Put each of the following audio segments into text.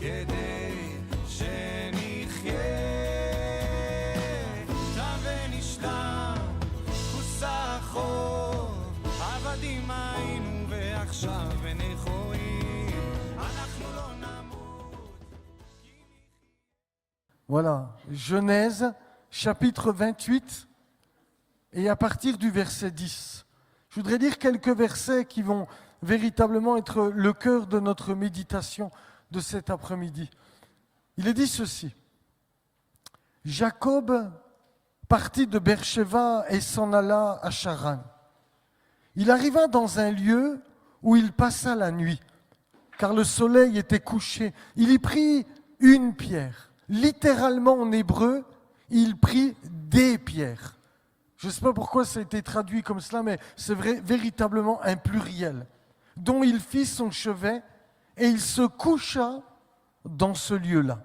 כדי שנחיה. תם ונשלם כוסה החוב, עבדים היינו ועכשיו נכועים, אנחנו לא נמות. Voilà, Genèse, chapitre 28, et à partir du verset 10. Je voudrais lire quelques versets qui vont véritablement être le cœur de notre méditation de cet après-midi. Il est dit ceci. Jacob partit de Beersheba et s'en alla à Charan. Il arriva dans un lieu où il passa la nuit, car le soleil était couché. Il y prit une pierre. Littéralement en hébreu, il prit des pierres. Je ne sais pas pourquoi ça a été traduit comme cela, mais c'est véritablement un pluriel, dont il fit son chevet et il se coucha dans ce lieu-là.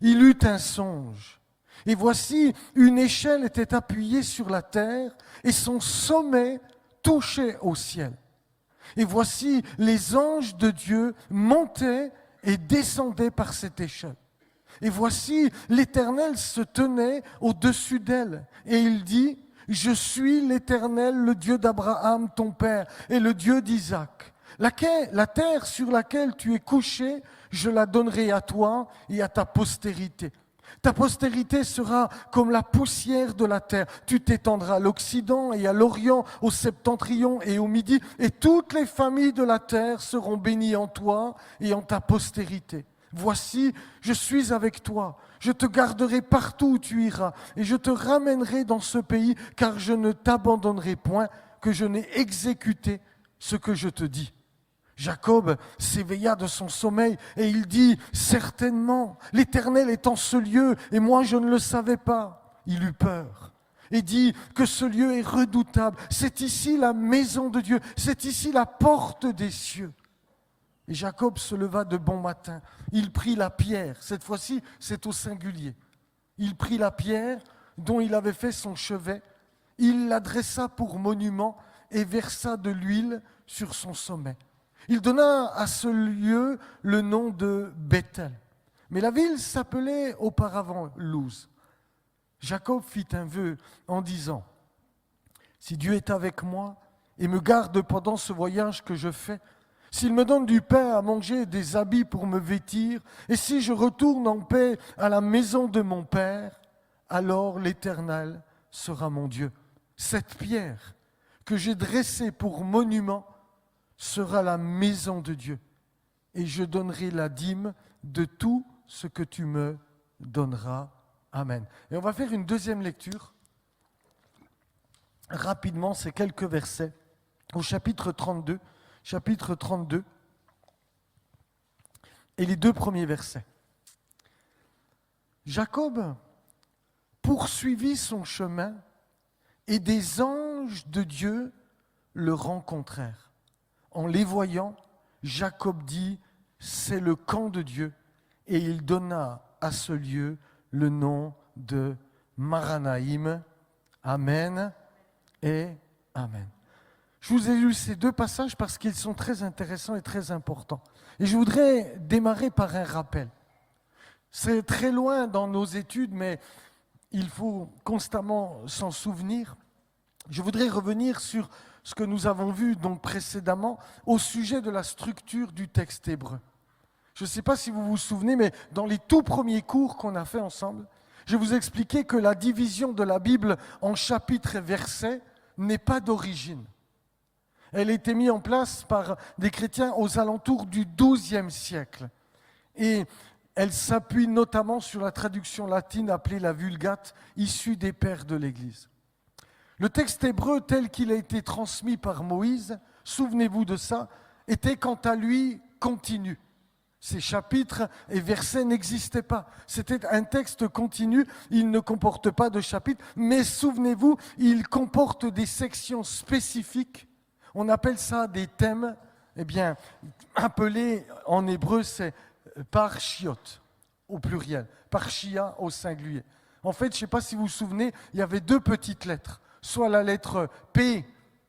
Il eut un songe, et voici une échelle était appuyée sur la terre et son sommet touchait au ciel. Et voici les anges de Dieu montaient et descendaient par cette échelle. Et voici l'Éternel se tenait au-dessus d'elle. Et il dit, je suis l'Éternel, le Dieu d'Abraham, ton père, et le Dieu d'Isaac. La terre sur laquelle tu es couché, je la donnerai à toi et à ta postérité. Ta postérité sera comme la poussière de la terre. Tu t'étendras à l'Occident et à l'Orient, au septentrion et au Midi, et toutes les familles de la terre seront bénies en toi et en ta postérité. Voici, je suis avec toi, je te garderai partout où tu iras, et je te ramènerai dans ce pays, car je ne t'abandonnerai point, que je n'ai exécuté ce que je te dis. Jacob s'éveilla de son sommeil, et il dit, certainement, l'Éternel est en ce lieu, et moi je ne le savais pas. Il eut peur, et dit que ce lieu est redoutable, c'est ici la maison de Dieu, c'est ici la porte des cieux. Et Jacob se leva de bon matin. Il prit la pierre, cette fois-ci c'est au singulier. Il prit la pierre dont il avait fait son chevet, il la dressa pour monument et versa de l'huile sur son sommet. Il donna à ce lieu le nom de Bethel. Mais la ville s'appelait auparavant Luz. Jacob fit un vœu en disant, si Dieu est avec moi et me garde pendant ce voyage que je fais, s'il me donne du pain à manger et des habits pour me vêtir, et si je retourne en paix à la maison de mon Père, alors l'Éternel sera mon Dieu. Cette pierre que j'ai dressée pour monument sera la maison de Dieu, et je donnerai la dîme de tout ce que tu me donneras. Amen. Et on va faire une deuxième lecture. Rapidement, c'est quelques versets au chapitre 32. Chapitre 32, et les deux premiers versets. Jacob poursuivit son chemin, et des anges de Dieu le rencontrèrent. En les voyant, Jacob dit, c'est le camp de Dieu, et il donna à ce lieu le nom de Maranaïm. Amen et Amen. Je vous ai lu ces deux passages parce qu'ils sont très intéressants et très importants. Et je voudrais démarrer par un rappel. C'est très loin dans nos études, mais il faut constamment s'en souvenir. Je voudrais revenir sur ce que nous avons vu donc précédemment au sujet de la structure du texte hébreu. Je ne sais pas si vous vous souvenez, mais dans les tout premiers cours qu'on a fait ensemble, je vous ai expliqué que la division de la Bible en chapitres et versets n'est pas d'origine. Elle a été mise en place par des chrétiens aux alentours du XIIe siècle. Et elle s'appuie notamment sur la traduction latine appelée la Vulgate, issue des pères de l'Église. Le texte hébreu tel qu'il a été transmis par Moïse, souvenez-vous de ça, était quant à lui continu. Ces chapitres et versets n'existaient pas. C'était un texte continu, il ne comporte pas de chapitres, mais souvenez-vous, il comporte des sections spécifiques. On appelle ça des thèmes, appelés en hébreu, c'est parshiot, au pluriel, parshia au singulier. En fait, je ne sais pas si vous vous souvenez, il y avait deux petites lettres, soit la lettre P,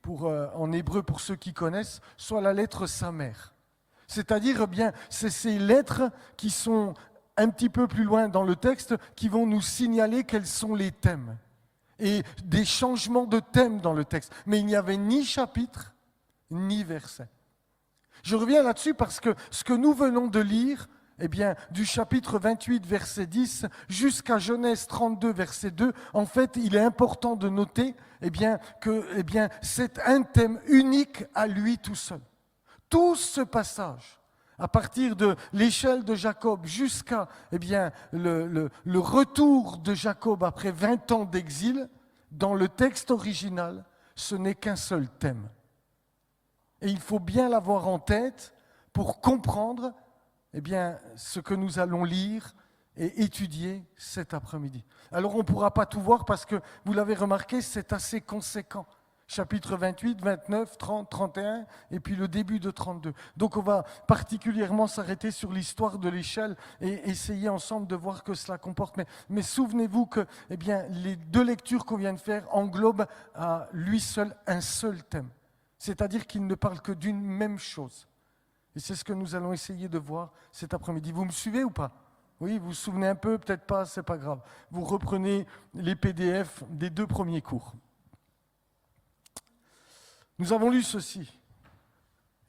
en hébreu pour ceux qui connaissent, soit la lettre Samer. C'est-à-dire, eh bien, c'est ces lettres qui sont un petit peu plus loin dans le texte qui vont nous signaler quels sont les thèmes et des changements de thèmes dans le texte. Mais il n'y avait ni chapitre, ni verset. Je reviens là-dessus parce que ce que nous venons de lire, eh bien, du chapitre 28, verset 10, jusqu'à Genèse 32, verset 2, en fait, il est important de noter que c'est un thème unique à lui tout seul. Tout ce passage, à partir de l'échelle de Jacob jusqu'à le retour de Jacob après 20 ans d'exil, dans le texte original, ce n'est qu'un seul thème. Et il faut bien l'avoir en tête pour comprendre ce que nous allons lire et étudier cet après-midi. Alors on ne pourra pas tout voir parce que, vous l'avez remarqué, c'est assez conséquent. Chapitre 28, 29, 30, 31 et puis le début de 32. Donc on va particulièrement s'arrêter sur l'histoire de l'échelle et essayer ensemble de voir que cela comporte. Mais souvenez-vous que les deux lectures qu'on vient de faire englobent à lui seul un seul thème. C'est-à-dire qu'il ne parle que d'une même chose. Et c'est ce que nous allons essayer de voir cet après-midi. Vous me suivez ou pas ? Oui, vous vous souvenez un peu, peut-être pas, c'est pas grave. Vous reprenez les PDF des 2 premiers cours. Nous avons lu ceci.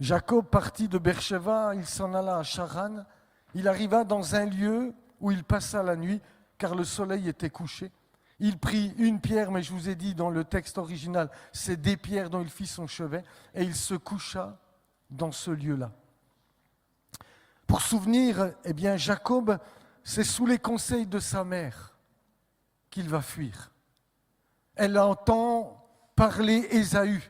Jacob partit de Beersheba, il s'en alla à Charan. Il arriva dans un lieu où il passa la nuit, car le soleil était couché. Il prit une pierre, mais je vous ai dit dans le texte original, c'est des pierres dont il fit son chevet, et il se coucha dans ce lieu-là. Pour souvenir, Jacob, c'est sous les conseils de sa mère qu'il va fuir. Elle entend parler Ésaü.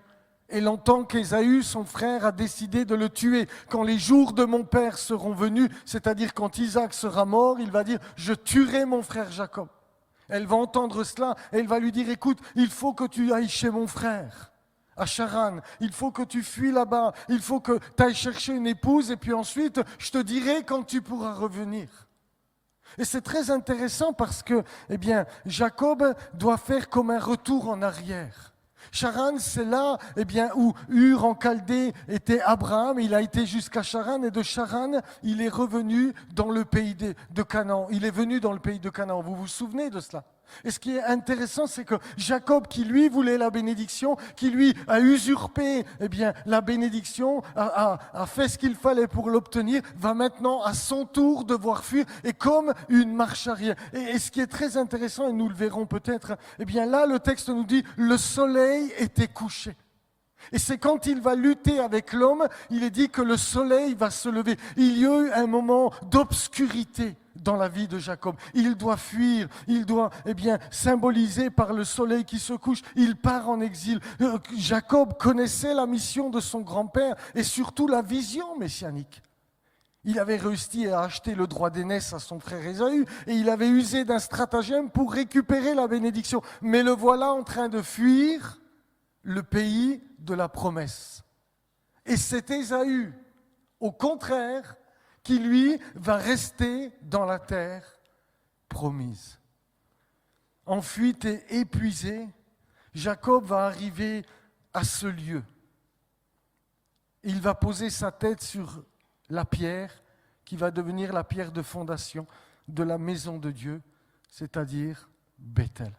Elle entend qu'Ésaü, son frère, a décidé de le tuer. Quand les jours de mon père seront venus, c'est-à-dire quand Isaac sera mort, il va dire « Je tuerai mon frère Jacob ». Elle va entendre cela et elle va lui dire « Écoute, il faut que tu ailles chez mon frère, à Charan. Il faut que tu fuis là-bas. Il faut que tu ailles chercher une épouse et puis ensuite, je te dirai quand tu pourras revenir. » Et c'est très intéressant parce que, Jacob doit faire comme un retour en arrière. Charan, c'est là où Ur en Chaldée était Abraham. Il a été jusqu'à Charan et de Charan, il est revenu dans le pays de Canaan. Il est venu dans le pays de Canaan. Vous vous souvenez de cela ? Et ce qui est intéressant, c'est que Jacob, qui lui voulait la bénédiction, qui lui a usurpé la bénédiction, a fait ce qu'il fallait pour l'obtenir, va maintenant à son tour devoir fuir, et comme une marche arrière. Et ce qui est très intéressant, et nous le verrons peut-être, là le texte nous dit « le soleil était couché ». Et c'est quand il va lutter avec l'homme, il est dit que le soleil va se lever. Il y a eu un moment d'obscurité dans la vie de Jacob. Il doit fuir, il doit symboliser par le soleil qui se couche. Il part en exil. Jacob connaissait la mission de son grand-père et surtout la vision messianique. Il avait réussi à acheter le droit d'aînesse à son frère Ésaü et il avait usé d'un stratagème pour récupérer la bénédiction. Mais le voilà en train de fuir le pays de la promesse. Et c'est Ésaü, au contraire, qui lui va rester dans la terre promise. En fuite et épuisé, Jacob va arriver à ce lieu. Il va poser sa tête sur la pierre qui va devenir la pierre de fondation de la maison de Dieu, c'est-à-dire Bethel.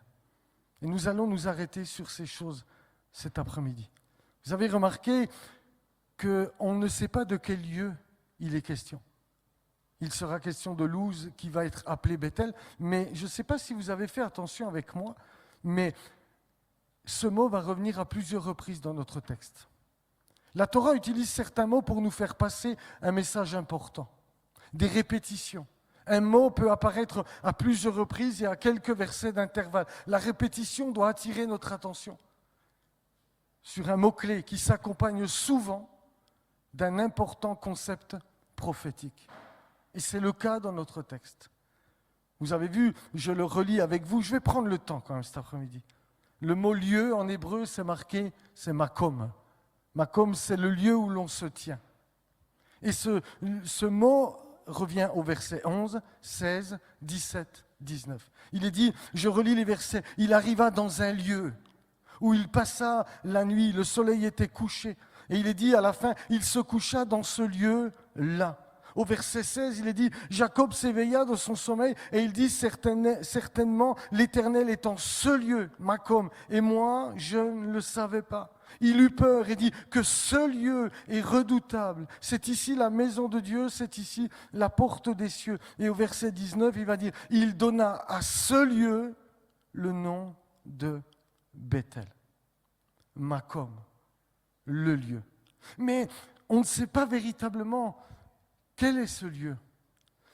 Et nous allons nous arrêter sur ces choses cet après-midi. Vous avez remarqué qu'on ne sait pas de quel lieu il est question. Il sera question de Luz qui va être appelée Bethel, mais je ne sais pas si vous avez fait attention avec moi, mais ce mot va revenir à plusieurs reprises dans notre texte. La Torah utilise certains mots pour nous faire passer un message important, des répétitions. Un mot peut apparaître à plusieurs reprises et à quelques versets d'intervalle. La répétition doit attirer notre attention sur un mot-clé qui s'accompagne souvent d'un important concept prophétique. Et c'est le cas dans notre texte. Vous avez vu, je le relis avec vous, je vais prendre le temps quand même cet après-midi. Le mot lieu en hébreu, c'est marqué, c'est makom. Makom, c'est le lieu où l'on se tient. Et ce mot revient au verset 11, 16, 17, 19. Il est dit, je relis les versets, il arriva dans un lieu où il passa la nuit, le soleil était couché. Et il est dit à la fin, il se coucha dans ce lieu-là. Au verset 16, il est dit, Jacob s'éveilla de son sommeil et il dit certainement, l'Éternel est en ce lieu, Makom, et moi, je ne le savais pas. Il eut peur et dit que ce lieu est redoutable. C'est ici la maison de Dieu, c'est ici la porte des cieux. Et au verset 19, il va dire, il donna à ce lieu le nom de Bethel. Makom, le lieu. Mais on ne sait pas véritablement quel est ce lieu.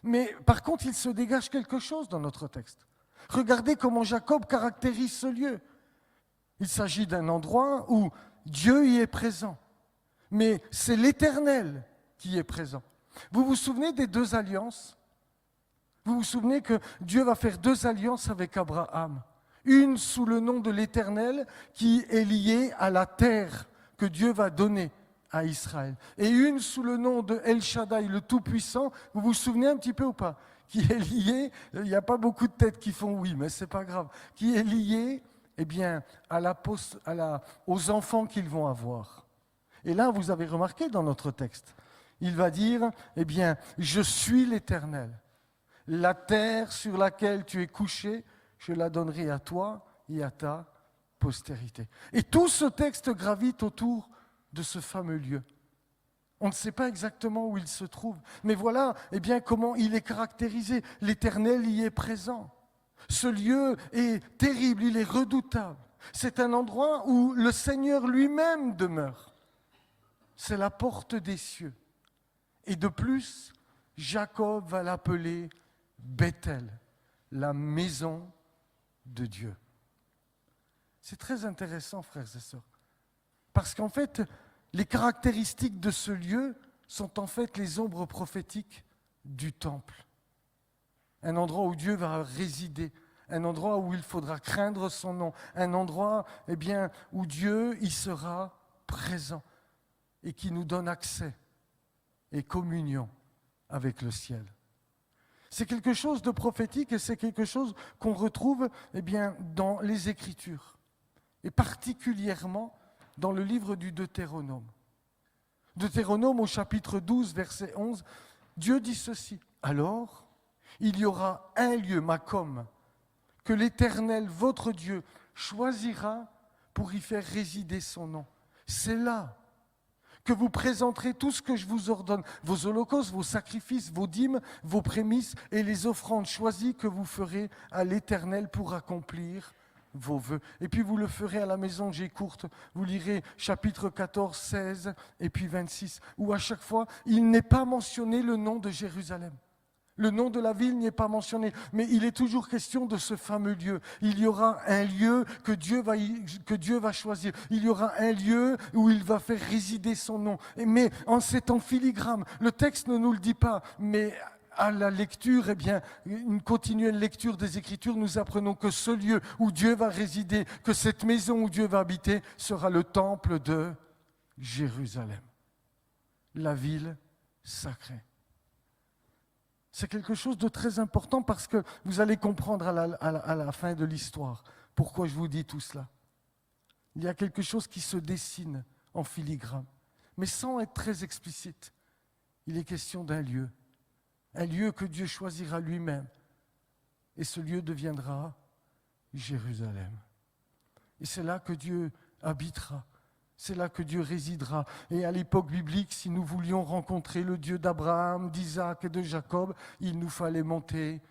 Mais par contre, il se dégage quelque chose dans notre texte. Regardez comment Jacob caractérise ce lieu. Il s'agit d'un endroit où Dieu y est présent. Mais c'est l'Éternel qui est présent. Vous vous souvenez des 2 alliances ? Vous vous souvenez que Dieu va faire 2 alliances avec Abraham. Une sous le nom de l'Éternel qui est liée à la terre que Dieu va donner à Israël. Et une sous le nom de El Shaddai, le Tout-Puissant, vous vous souvenez un petit peu ou pas ? Qui est liée, il n'y a pas beaucoup de têtes qui font oui, mais ce n'est pas grave, qui est liée eh bien, aux enfants qu'ils vont avoir. Et là, vous avez remarqué dans notre texte, il va dire, eh bien, je suis l'Éternel. La terre sur laquelle tu es couché, je la donnerai à toi et à ta postérité. Et tout ce texte gravite autour de ce fameux lieu. On ne sait pas exactement où il se trouve, mais voilà eh bien, comment il est caractérisé. L'Éternel y est présent. Ce lieu est terrible, il est redoutable. C'est un endroit où le Seigneur lui-même demeure. C'est la porte des cieux. Et de plus, Jacob va l'appeler Bethel, la maison de Dieu. C'est très intéressant, frères et sœurs. Parce qu'en fait, les caractéristiques de ce lieu sont en fait les ombres prophétiques du temple. Un endroit où Dieu va résider, un endroit où il faudra craindre son nom, un endroit eh bien, où Dieu y sera présent et qui nous donne accès et communion avec le ciel. C'est quelque chose de prophétique et c'est quelque chose qu'on retrouve eh bien, dans les Écritures et particulièrement dans le livre du Deutéronome. Deutéronome au chapitre 12, verset 11, Dieu dit ceci. Alors, il y aura un lieu, Makom, que l'Éternel, votre Dieu, choisira pour y faire résider son nom. C'est là que vous présenterez tout ce que je vous ordonne, vos holocaustes, vos sacrifices, vos dîmes, vos prémices et les offrandes choisies que vous ferez à l'Éternel pour accomplir vos vœux. Et puis vous le ferez à la maison G courte, vous lirez chapitre 14, 16 et puis 26, où à chaque fois, il n'est pas mentionné le nom de Jérusalem. Le nom de la ville n'y est pas mentionné, mais il est toujours question de ce fameux lieu. Il y aura un lieu que Dieu va choisir. Il y aura un lieu où il va faire résider son nom. Mais c'est en filigrane. Le texte ne nous le dit pas, mais à la lecture, eh bien, une continuelle lecture des Écritures, nous apprenons que ce lieu où Dieu va résider, que cette maison où Dieu va habiter, sera le temple de Jérusalem, la ville sacrée. C'est quelque chose de très important parce que vous allez comprendre à la fin de l'histoire pourquoi je vous dis tout cela. Il y a quelque chose qui se dessine en filigrane, mais sans être très explicite. Il est question d'un lieu. Un lieu que Dieu choisira lui-même. Et ce lieu deviendra Jérusalem. Et c'est là que Dieu habitera. C'est là que Dieu résidera. Et à l'époque biblique, si nous voulions rencontrer le Dieu d'Abraham, d'Isaac et de Jacob, il nous fallait monter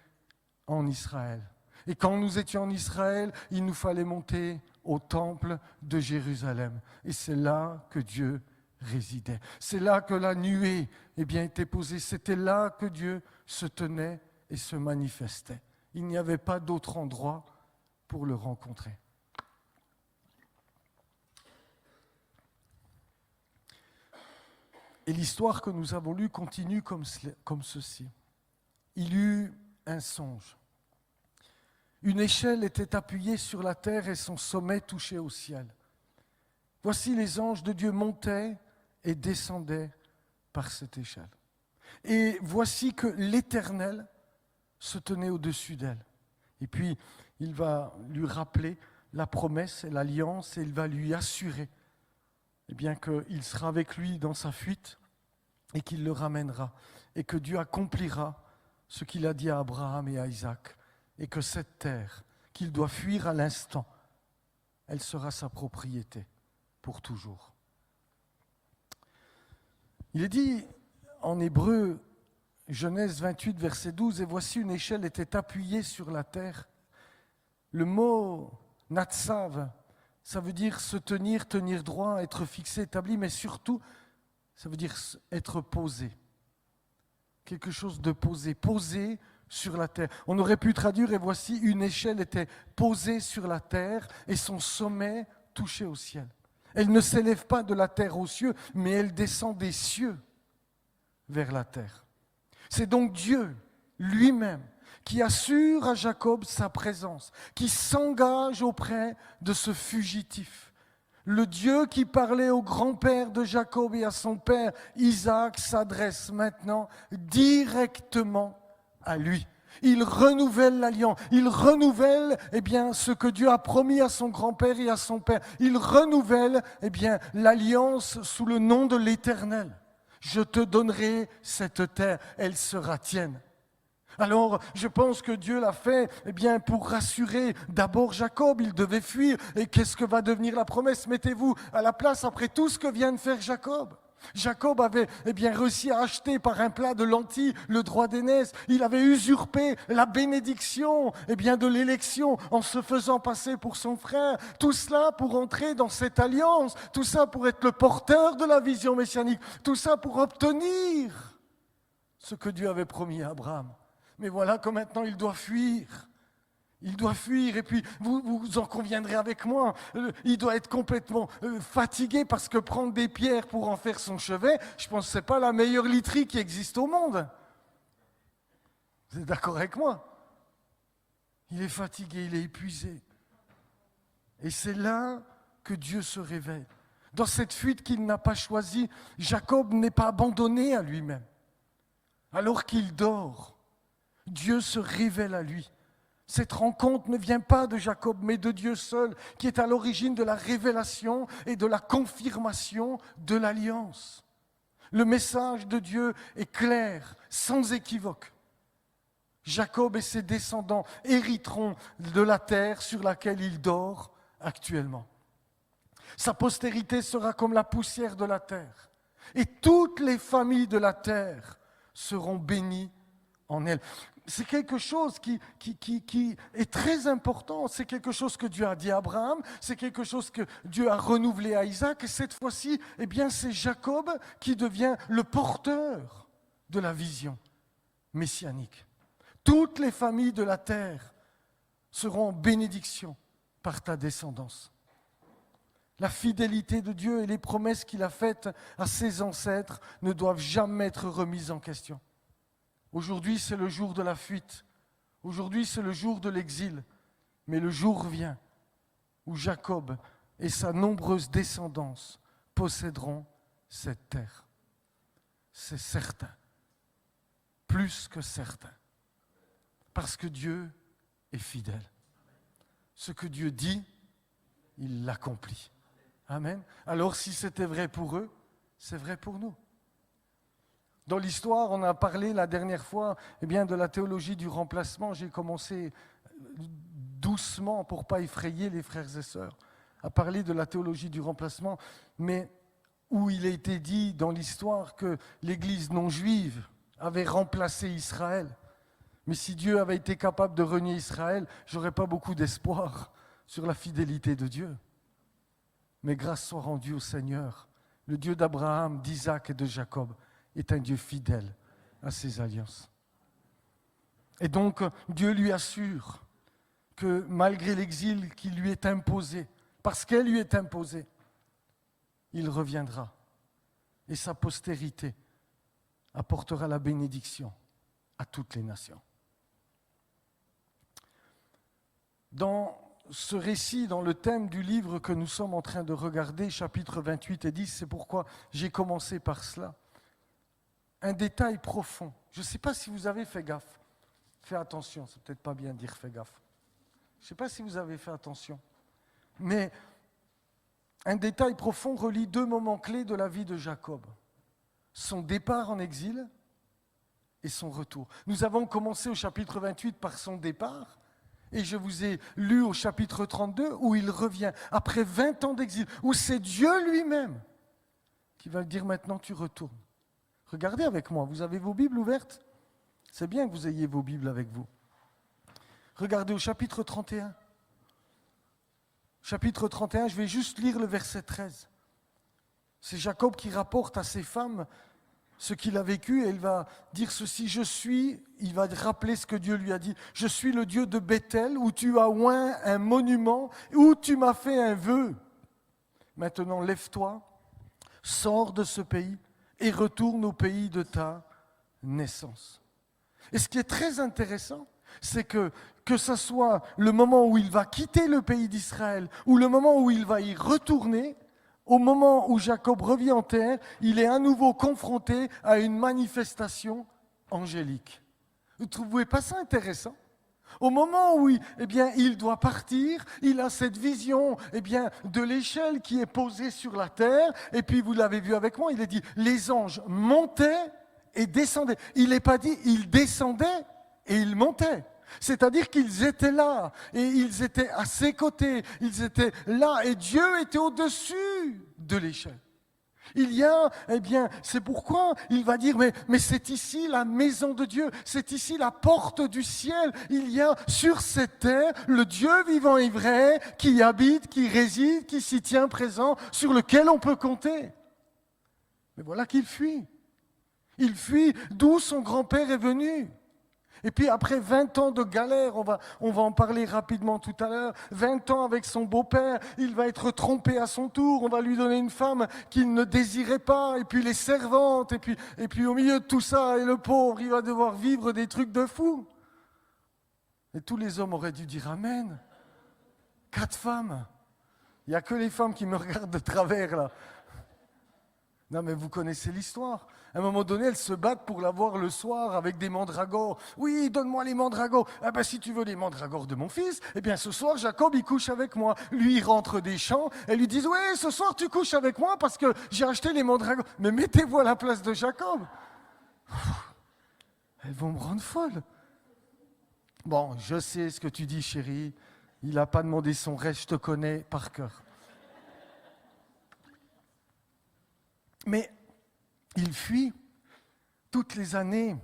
en Israël. Et quand nous étions en Israël, il nous fallait monter au temple de Jérusalem. Et c'est là que Dieu résidait. C'est là que la nuée était posée. C'était là que Dieu se tenait et se manifestait. Il n'y avait pas d'autre endroit pour le rencontrer. Et l'histoire que nous avons lue continue comme ceci. Il eut un songe. Une échelle était appuyée sur la terre et son sommet touchait au ciel. Voici les anges de Dieu montaient et descendaient par cette échelle. Et voici que l'Éternel se tenait au-dessus d'elle. Et puis, il va lui rappeler la promesse et l'alliance et il va lui assurer eh bien qu'il sera avec lui dans sa fuite et qu'il le ramènera et que Dieu accomplira ce qu'il a dit à Abraham et à Isaac et que cette terre qu'il doit fuir à l'instant, elle sera sa propriété pour toujours. Il est dit en Hébreu, Genèse 28, verset 12, « Et voici une échelle était appuyée sur la terre. » Le mot « natsav », ça veut dire se tenir, tenir droit, être fixé, établi, mais surtout, ça veut dire être posé. Quelque chose de posé, posé sur la terre. On aurait pu traduire, et voici une échelle était posée sur la terre et son sommet touchait au ciel. Elle ne s'élève pas de la terre aux cieux, mais elle descend des cieux vers la terre. C'est donc Dieu lui-même qui assure à Jacob sa présence, qui s'engage auprès de ce fugitif. Le Dieu qui parlait au grand-père de Jacob et à son père Isaac s'adresse maintenant directement à lui. Il renouvelle l'alliance, il renouvelle ce que Dieu a promis à son grand-père et à son père. Il renouvelle l'alliance sous le nom de l'Éternel. Je te donnerai cette terre, elle sera tienne. Alors, je pense que Dieu l'a fait pour rassurer d'abord Jacob, il devait fuir. Et qu'est-ce que va devenir la promesse? Mettez-vous à la place après tout ce que vient de faire Jacob. Jacob avait réussi à acheter par un plat de lentilles le droit d'aînesse. Il avait usurpé la bénédiction de l'élection en se faisant passer pour son frère. Tout cela pour entrer dans cette alliance. Tout ça pour être le porteur de la vision messianique. Tout ça pour obtenir ce que Dieu avait promis à Abraham. Mais voilà que maintenant il doit fuir. Il doit fuir et puis vous en conviendrez avec moi, il doit être complètement fatigué parce que prendre des pierres pour en faire son chevet, je pense que ce n'est pas la meilleure literie qui existe au monde. Vous êtes d'accord avec moi? Il est fatigué, il est épuisé. Et c'est là que Dieu se révèle. Dans cette fuite qu'il n'a pas choisie, Jacob n'est pas abandonné à lui-même. Alors qu'il dort, Dieu se révèle à lui. Cette rencontre ne vient pas de Jacob, mais de Dieu seul, qui est à l'origine de la révélation et de la confirmation de l'alliance. Le message de Dieu est clair, sans équivoque. Jacob et ses descendants hériteront de la terre sur laquelle il dort actuellement. Sa postérité sera comme la poussière de la terre, et toutes les familles de la terre seront bénies en elle. C'est quelque chose qui est très important. C'est quelque chose que Dieu a dit à Abraham. C'est quelque chose que Dieu a renouvelé à Isaac. Et cette fois-ci, c'est Jacob qui devient le porteur de la vision messianique. Toutes les familles de la terre seront en bénédiction par ta descendance. La fidélité de Dieu et les promesses qu'il a faites à ses ancêtres ne doivent jamais être remises en question. Aujourd'hui, c'est le jour de la fuite. Aujourd'hui, c'est le jour de l'exil. Mais le jour vient où Jacob et sa nombreuse descendance posséderont cette terre. C'est certain. Plus que certain. Parce que Dieu est fidèle. Ce que Dieu dit, il l'accomplit. Amen. Alors, si c'était vrai pour eux, c'est vrai pour nous. Dans l'histoire, on a parlé la dernière fois de la théologie du remplacement. J'ai commencé doucement, pour ne pas effrayer les frères et sœurs, à parler de la théologie du remplacement, mais où il a été dit dans l'histoire que l'Église non juive avait remplacé Israël. Mais si Dieu avait été capable de renier Israël, je n'aurais pas beaucoup d'espoir sur la fidélité de Dieu. Mais grâce soit rendue au Seigneur, le Dieu d'Abraham, d'Isaac et de Jacob, est un Dieu fidèle à ses alliances. Et donc, Dieu lui assure que malgré l'exil qui lui est imposé, parce qu'elle lui est imposée, il reviendra. Et sa postérité apportera la bénédiction à toutes les nations. Dans ce récit, dans le thème du livre que nous sommes en train de regarder, chapitres 28 et 10, c'est pourquoi j'ai commencé par cela. Un détail profond. Je ne sais pas si vous avez fait gaffe. Fais attention, c'est peut-être pas bien de dire fais gaffe. Je ne sais pas si vous avez fait attention. Mais un détail profond relie 2 moments clés de la vie de Jacob. Son départ en exil et son retour. Nous avons commencé au chapitre 28 par son départ, et je vous ai lu au chapitre 32 où il revient, après 20 ans d'exil, où c'est Dieu lui-même qui va lui dire maintenant tu retournes. Regardez avec moi, vous avez vos Bibles ouvertes? C'est bien que vous ayez vos Bibles avec vous. Regardez au chapitre 31. Chapitre 31, je vais juste lire le verset 13. C'est Jacob qui rapporte à ses femmes ce qu'il a vécu et il va dire ceci, il va rappeler ce que Dieu lui a dit, je suis le Dieu de Bethel où tu as oint un monument, où tu m'as fait un vœu. Maintenant lève-toi, sors de ce pays et retourne au pays de ta naissance. Et ce qui est très intéressant, c'est que ce soit le moment où il va quitter le pays d'Israël ou le moment où il va y retourner, au moment où Jacob revient en terre, il est à nouveau confronté à une manifestation angélique. Vous ne trouvez pas ça intéressant? Au moment où il doit partir, il a cette vision de l'échelle qui est posée sur la terre. Et puis vous l'avez vu avec moi, il est dit, les anges montaient et descendaient. Il n'est pas dit, ils descendaient et ils montaient. C'est-à-dire qu'ils étaient là, et ils étaient à ses côtés, ils étaient là, et Dieu était au-dessus de l'échelle. C'est pourquoi il va dire, mais c'est ici la maison de Dieu, c'est ici la porte du ciel. Il y a sur cette terre le Dieu vivant et vrai qui habite, qui réside, qui s'y tient présent, sur lequel on peut compter. Mais voilà qu'il fuit. Il fuit d'où son grand-père est venu. Et puis après 20 ans de galère, on va en parler rapidement tout à l'heure, 20 ans avec son beau-père, il va être trompé à son tour, on va lui donner une femme qu'il ne désirait pas, et puis les servantes, et puis au milieu de tout ça, et le pauvre, il va devoir vivre des trucs de fou. Et tous les hommes auraient dû dire Amen. 4 femmes. Il n'y a que les femmes qui me regardent de travers là. Non mais vous connaissez l'histoire. À un moment donné, elles se battent pour l'avoir le soir avec des mandragores. Oui, donne-moi les mandragores. Ah ben si tu veux les mandragores de mon fils, eh bien ce soir, Jacob, il couche avec moi. Lui, il rentre des champs. Elles lui disent, oui, ce soir, tu couches avec moi parce que j'ai acheté les mandragores. Mais mettez-vous à la place de Jacob. Elles vont me rendre folle. Bon, je sais ce que tu dis, chérie. Il n'a pas demandé son reste, je te connais par cœur. Mais il fuit toutes les années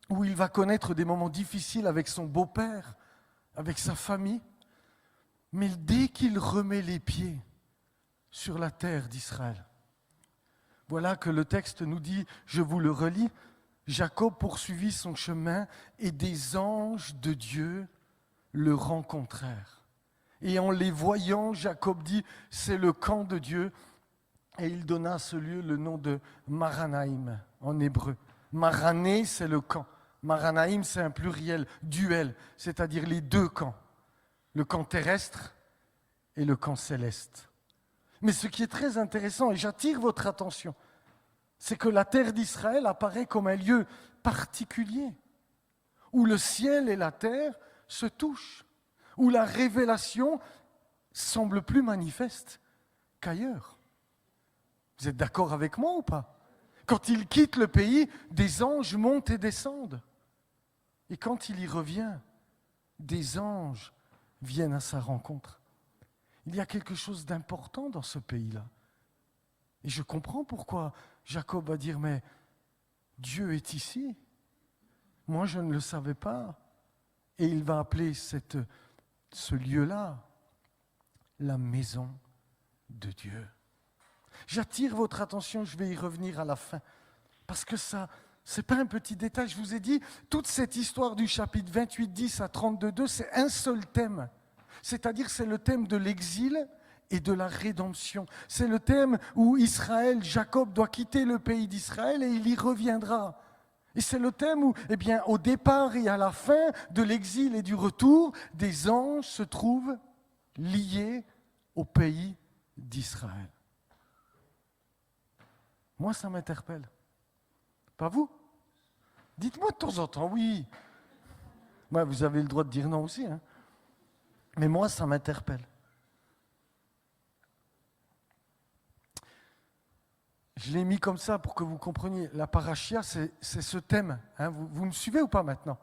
où il va connaître des moments difficiles avec son beau-père, avec sa famille. Mais dès qu'il remet les pieds sur la terre d'Israël, voilà que le texte nous dit, je vous le relis, Jacob poursuivit son chemin et des anges de Dieu le rencontrèrent. Et en les voyant, Jacob dit, c'est le camp de Dieu. Et il donna à ce lieu le nom de Maranaïm en hébreu. Marané, c'est le camp. Maranaïm, c'est un pluriel, duel, c'est-à-dire les 2 camps. Le camp terrestre et le camp céleste. Mais ce qui est très intéressant, et j'attire votre attention, c'est que la terre d'Israël apparaît comme un lieu particulier, où le ciel et la terre se touchent, où la révélation semble plus manifeste qu'ailleurs. Vous êtes d'accord avec moi ou pas? Quand il quitte le pays, des anges montent et descendent. Et quand il y revient, des anges viennent à sa rencontre. Il y a quelque chose d'important dans ce pays-là. Et je comprends pourquoi Jacob va dire, mais Dieu est ici. Moi, je ne le savais pas. Et il va appeler ce lieu-là la maison de Dieu. J'attire votre attention, je vais y revenir à la fin, parce que ça, ce n'est pas un petit détail. Je vous ai dit, toute cette histoire du chapitre 28, 10 à 32, 2, c'est un seul thème. C'est-à-dire, c'est le thème de l'exil et de la rédemption. C'est le thème où Israël, Jacob doit quitter le pays d'Israël et il y reviendra. Et c'est le thème où, au départ et à la fin de l'exil et du retour, des anges se trouvent liés au pays d'Israël. Moi, ça m'interpelle. Pas vous? Dites-moi de temps en temps, oui. Ouais, vous avez le droit de dire non aussi. Hein. Mais moi, ça m'interpelle. Je l'ai mis comme ça pour que vous compreniez. La parachia, c'est ce thème. Hein. Vous me suivez ou pas maintenant?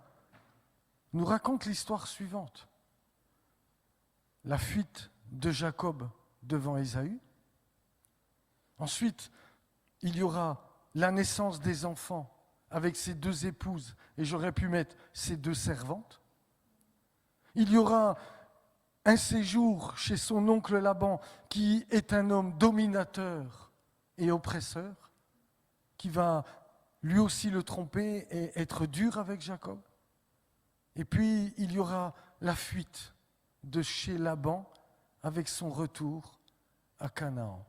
Nous raconte l'histoire suivante. La fuite de Jacob devant Ésaü. Ensuite, il y aura la naissance des enfants avec ses 2 épouses, et j'aurais pu mettre ses 2 servantes. Il y aura un séjour chez son oncle Laban, qui est un homme dominateur et oppresseur, qui va lui aussi le tromper et être dur avec Jacob. Et puis, il y aura la fuite de chez Laban avec son retour à Canaan.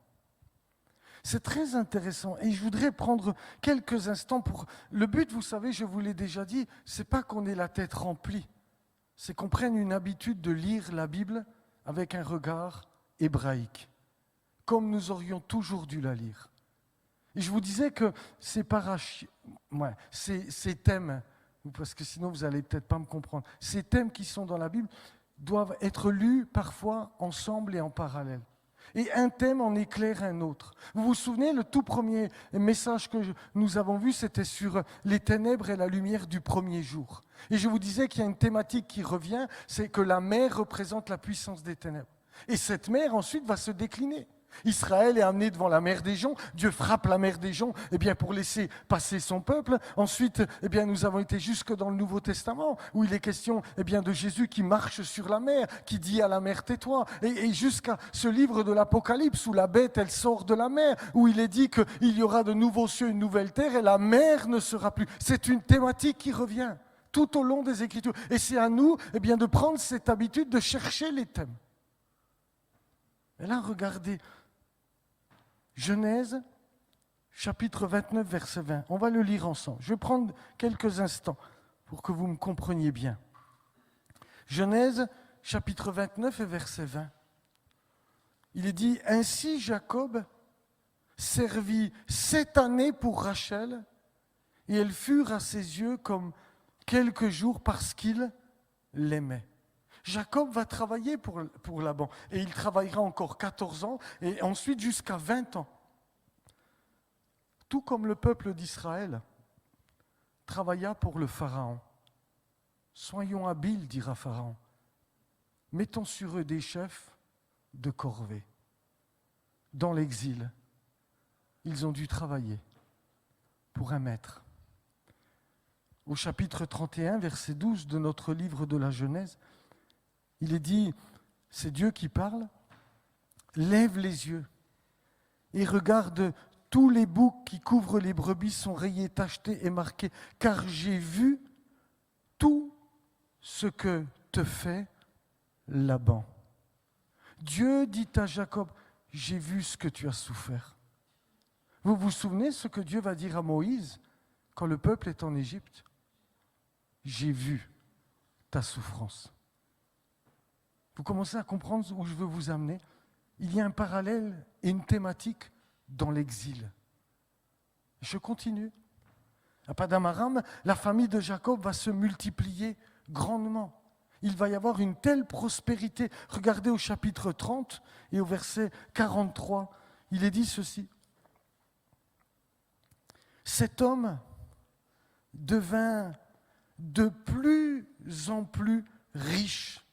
C'est très intéressant et je voudrais prendre quelques instants pour... Le but, vous savez, je vous l'ai déjà dit, c'est pas qu'on ait la tête remplie, c'est qu'on prenne une habitude de lire la Bible avec un regard hébraïque, comme nous aurions toujours dû la lire. Et je vous disais que ces thèmes, parce que sinon vous n'allez peut-être pas me comprendre, ces thèmes qui sont dans la Bible doivent être lus parfois ensemble et en parallèle. Et un thème en éclaire un autre. Vous vous souvenez, le tout premier message que nous avons vu, c'était sur les ténèbres et la lumière du premier jour. Et je vous disais qu'il y a une thématique qui revient, c'est que la mer représente la puissance des ténèbres. Et cette mer ensuite va se décliner. Israël est amené devant la mer des Joncs, Dieu frappe la mer des Joncs pour laisser passer son peuple. Ensuite, nous avons été jusque dans le Nouveau Testament, où il est question de Jésus qui marche sur la mer, qui dit à la mer tais-toi, et jusqu'à ce livre de l'Apocalypse, où la bête, elle sort de la mer, où il est dit qu'il y aura de nouveaux cieux, une nouvelle terre, et la mer ne sera plus. C'est une thématique qui revient tout au long des Écritures. Et c'est à nous de prendre cette habitude de chercher les thèmes. Et là, regardez, Genèse, chapitre 29, verset 20. On va le lire ensemble. Je vais prendre quelques instants pour que vous me compreniez bien. Genèse, chapitre 29 et verset 20. Il est dit, « Ainsi Jacob servit 7 années pour Rachel, et elles furent à ses yeux comme quelques jours parce qu'il l'aimait. » Jacob va travailler pour Laban, et il travaillera encore 14 ans, et ensuite jusqu'à 20 ans. Tout comme le peuple d'Israël travailla pour le Pharaon. Soyons habiles, dira Pharaon. Mettons sur eux des chefs de corvée. Dans l'exil, ils ont dû travailler pour un maître. Au chapitre 31, verset 12 de notre livre de la Genèse, il est dit, c'est Dieu qui parle, « Lève les yeux et regarde, tous les boucs qui couvrent les brebis sont rayés, tachetés et marqués, car j'ai vu tout ce que te fait Laban. » Dieu dit à Jacob, « J'ai vu ce que tu as souffert. » Vous vous souvenez ce que Dieu va dire à Moïse quand le peuple est en Égypte? « J'ai vu ta souffrance. » Vous commencez à comprendre où je veux vous amener. Il y a un parallèle et une thématique dans l'exil. Je continue. À Padam-Aram, la famille de Jacob va se multiplier grandement. Il va y avoir une telle prospérité. Regardez au chapitre 30 et au verset 43, il est dit ceci. Cet homme devint de plus en plus riche.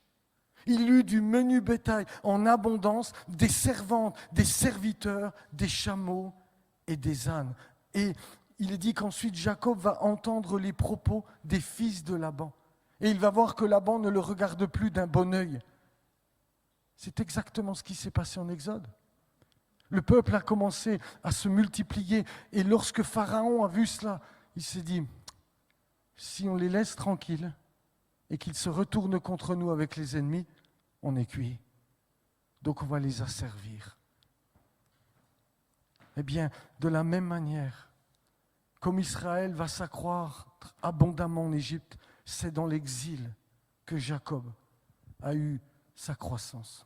Il eut du menu bétail en abondance, des servantes, des serviteurs, des chameaux et des ânes. Et il est dit qu'ensuite Jacob va entendre les propos des fils de Laban. Et il va voir que Laban ne le regarde plus d'un bon œil. C'est exactement ce qui s'est passé en Exode. Le peuple a commencé à se multiplier. Et lorsque Pharaon a vu cela, il s'est dit, si on les laisse tranquilles et qu'ils se retournent contre nous avec les ennemis, on est cuit. Donc on va les asservir. Eh bien, de la même manière, comme Israël va s'accroître abondamment en Égypte, c'est dans l'exil que Jacob a eu sa croissance.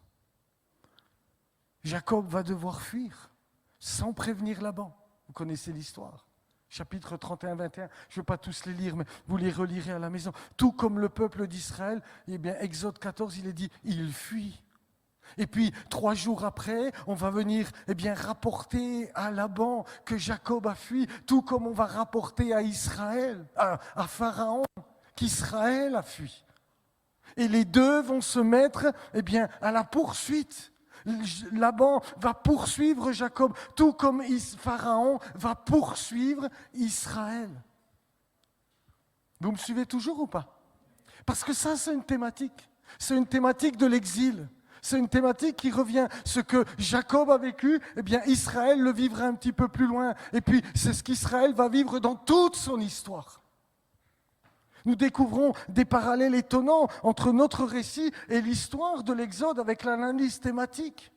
Jacob va devoir fuir sans prévenir Laban. Vous connaissez l'histoire. Chapitre 31-21, je ne vais pas tous les lire, mais vous les relirez à la maison. Tout comme le peuple d'Israël, eh bien, Exode 14, il est dit, il fuit. Et puis, 3 jours après, on va venir rapporter à Laban que Jacob a fui, tout comme on va rapporter à Israël, à Pharaon, qu'Israël a fui. Et les deux vont se mettre à la poursuite. Laban va poursuivre Jacob, tout comme Pharaon va poursuivre Israël. Vous me suivez toujours ou pas? Parce que ça, c'est une thématique. C'est une thématique de l'exil. C'est une thématique qui revient. Ce que Jacob a vécu, Israël le vivra un petit peu plus loin. Et puis, c'est ce qu'Israël va vivre dans toute son histoire. Nous découvrons des parallèles étonnants entre notre récit et l'histoire de l'Exode avec l'analyse thématique.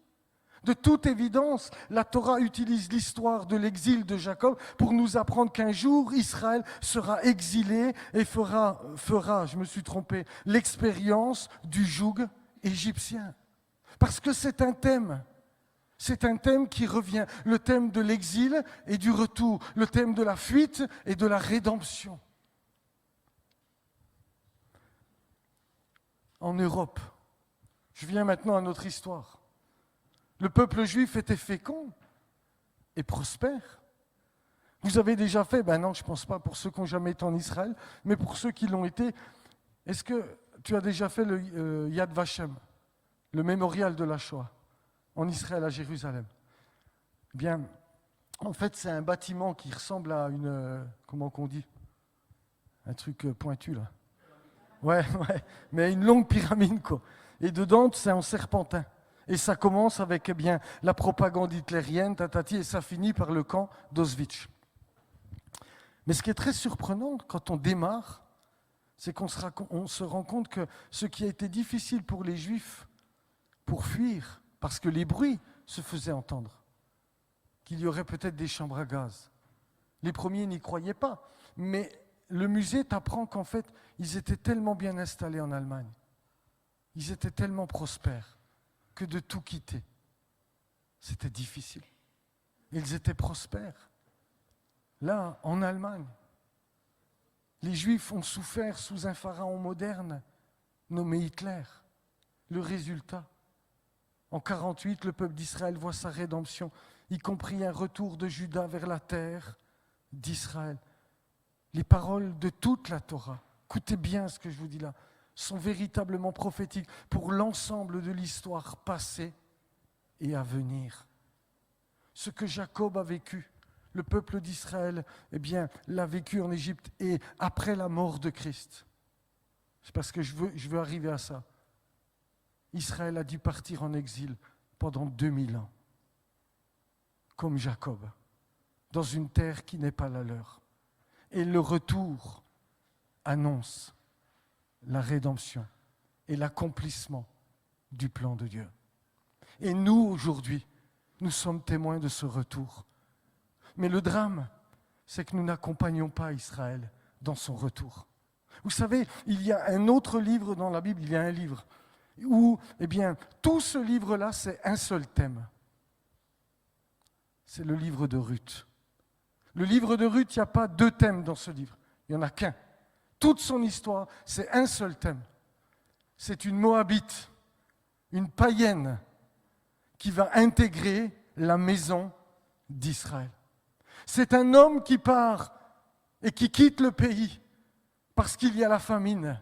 De toute évidence, la Torah utilise l'histoire de l'exil de Jacob pour nous apprendre qu'un jour, Israël sera exilé et fera, l'expérience du joug égyptien. Parce que c'est un thème qui revient, le thème de l'exil et du retour, le thème de la fuite et de la rédemption. En Europe, je viens maintenant à notre histoire. Le peuple juif était fécond et prospère. Vous avez déjà fait, non, je ne pense pas pour ceux qui n'ont jamais été en Israël, mais pour ceux qui l'ont été, est-ce que tu as déjà fait le Yad Vashem, le mémorial de la Shoah, en Israël, à Jérusalem? Bien, en fait, c'est un bâtiment qui ressemble à une, comment qu'on dit? Un truc pointu, là. Ouais, mais une longue pyramide, quoi. Et dedans, c'est en serpentin. Et ça commence avec la propagande hitlérienne, et ça finit par le camp d'Auschwitz. Mais ce qui est très surprenant quand on démarre, c'est qu'on se rend compte que ce qui a été difficile pour les Juifs pour fuir, parce que les bruits se faisaient entendre, qu'il y aurait peut-être des chambres à gaz. Les premiers n'y croyaient pas, mais le musée t'apprend qu'en fait, ils étaient tellement bien installés en Allemagne, ils étaient tellement prospères, que de tout quitter, c'était difficile. Ils étaient prospères. Là, en Allemagne, les Juifs ont souffert sous un pharaon moderne nommé Hitler. Le résultat, en 1948, le peuple d'Israël voit sa rédemption, y compris un retour de Juda vers la terre d'Israël. Les paroles de toute la Torah, écoutez bien ce que je vous dis là, sont véritablement prophétiques pour l'ensemble de l'histoire passée et à venir. Ce que Jacob a vécu, le peuple d'Israël, l'a vécu en Égypte et après la mort de Christ. C'est parce que je veux arriver à ça. Israël a dû partir en exil pendant 2000 ans, comme Jacob, dans une terre qui n'est pas la leur. Et le retour annonce la rédemption et l'accomplissement du plan de Dieu. Et nous, aujourd'hui, nous sommes témoins de ce retour. Mais le drame, c'est que nous n'accompagnons pas Israël dans son retour. Vous savez, il y a un autre livre dans la Bible, il y a un livre où, tout ce livre-là, c'est un seul thème. C'est le livre de Ruth. Le livre de Ruth, il n'y a pas 2 thèmes dans ce livre, il n'y en a qu'un. Toute son histoire, c'est un seul thème. C'est une Moabite, une païenne, qui va intégrer la maison d'Israël. C'est un homme qui part et qui quitte le pays parce qu'il y a la famine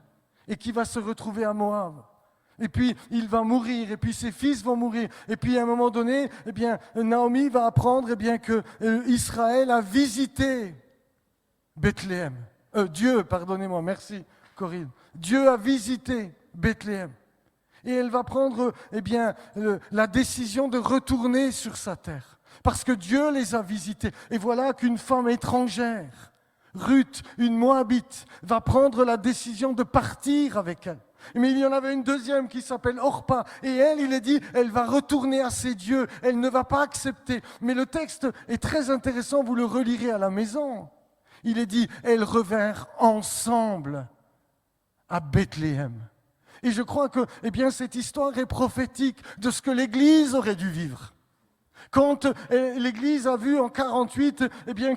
et qui va se retrouver à Moab. Et puis, il va mourir, et puis ses fils vont mourir. Et puis, à un moment donné, Naomi va apprendre que Israël a visité Bethléem. Dieu, pardonnez-moi, merci Corinne. Dieu a visité Bethléem. Et elle va prendre la décision de retourner sur sa terre. Parce que Dieu les a visités. Et voilà qu'une femme étrangère, Ruth, une Moabite, va prendre la décision de partir avec elle. Mais il y en avait une deuxième qui s'appelle Orpa. Et elle, il est dit, elle va retourner à ses dieux. Elle ne va pas accepter. Mais le texte est très intéressant, vous le relirez à la maison. Il est dit, elles revinrent ensemble à Bethléem. Et je crois que cette histoire est prophétique de ce que l'Église aurait dû vivre. Quand l'Église a vu en 48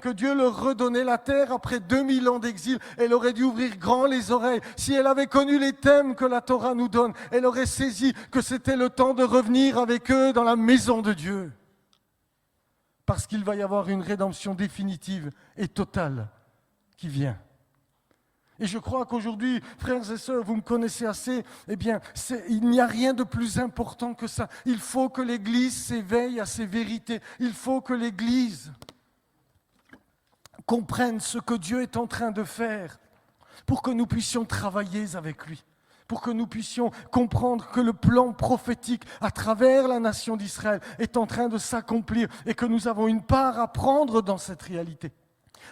que Dieu leur redonnait la terre après 2000 ans d'exil, elle aurait dû ouvrir grand les oreilles. Si elle avait connu les thèmes que la Torah nous donne, elle aurait saisi que c'était le temps de revenir avec eux dans la maison de Dieu. Parce qu'il va y avoir une rédemption définitive et totale qui vient. Et je crois qu'aujourd'hui, frères et sœurs, vous me connaissez assez, il n'y a rien de plus important que ça. Il faut que l'Église s'éveille à ces vérités. Il faut que l'Église comprenne ce que Dieu est en train de faire pour que nous puissions travailler avec lui, pour que nous puissions comprendre que le plan prophétique à travers la nation d'Israël est en train de s'accomplir et que nous avons une part à prendre dans cette réalité.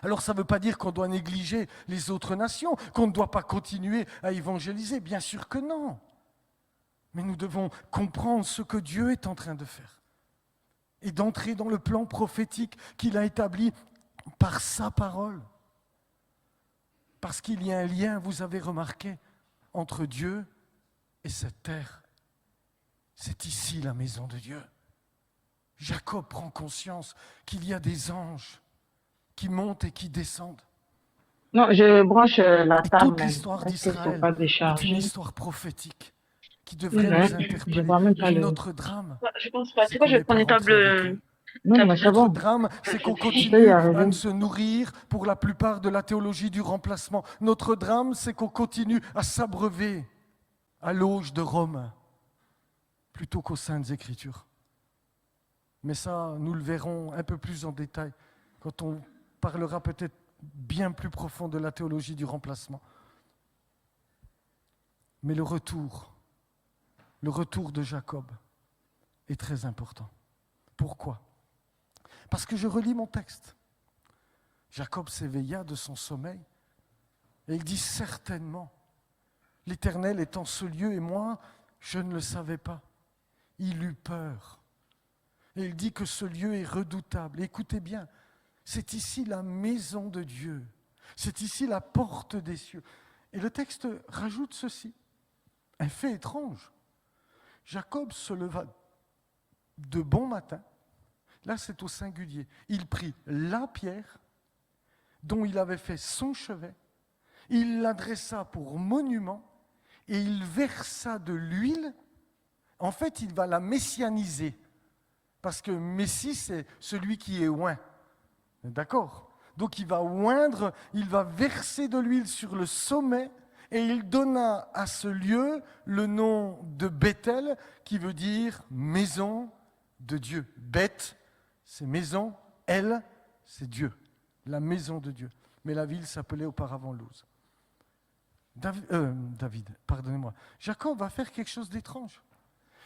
Alors ça ne veut pas dire qu'on doit négliger les autres nations, qu'on ne doit pas continuer à évangéliser, bien sûr que non. Mais nous devons comprendre ce que Dieu est en train de faire et d'entrer dans le plan prophétique qu'il a établi par sa parole. Parce qu'il y a un lien, vous avez remarqué, entre Dieu et cette terre. C'est ici la maison de Dieu. Jacob prend conscience qu'il y a des anges qui montent et qui descendent. Non, je branche la Et table. toute l'histoire Est-ce qu'elles ne sont d'Israël pas est une déchargées? histoire prophétique qui devrait nous Je interpeller. vois même pas Et le... notre drame, Je pense pas. c'est C'est quoi, qu'on je vais n'est prendre pas une rentré avec table. eux. Non, mais c'est Notre bon. drame, c'est qu'on On peut continue y à arriver. se nourrir pour la plupart de la théologie du remplacement. Notre drame, c'est qu'on continue à s'abreuver à l'auge de Rome plutôt qu'aux Saintes Écritures. Mais ça, nous le verrons un peu plus en détail quand on parlera peut-être bien plus profond de la théologie du remplacement. Mais le retour de Jacob est très important. Pourquoi ? Parce que je relis mon texte. Jacob s'éveilla de son sommeil et il dit certainement, l'Éternel est en ce lieu et moi, je ne le savais pas. Il eut peur. Et il dit que ce lieu est redoutable. Écoutez bien, c'est ici la maison de Dieu. C'est ici la porte des cieux. Et le texte rajoute ceci, un fait étrange. Jacob se leva de bon matin. Là, c'est au singulier. Il prit la pierre dont il avait fait son chevet, il l'adressa pour monument et il versa de l'huile. En fait, il va la messianiser. Parce que Messie, c'est celui qui est oint. D'accord ? Donc il va oindre, il va verser de l'huile sur le sommet et il donna à ce lieu le nom de Bethel qui veut dire maison de Dieu. Beth, c'est maison, El, c'est Dieu, la maison de Dieu. Mais la ville s'appelait auparavant Luz. Pardonnez-moi. Jacob va faire quelque chose d'étrange.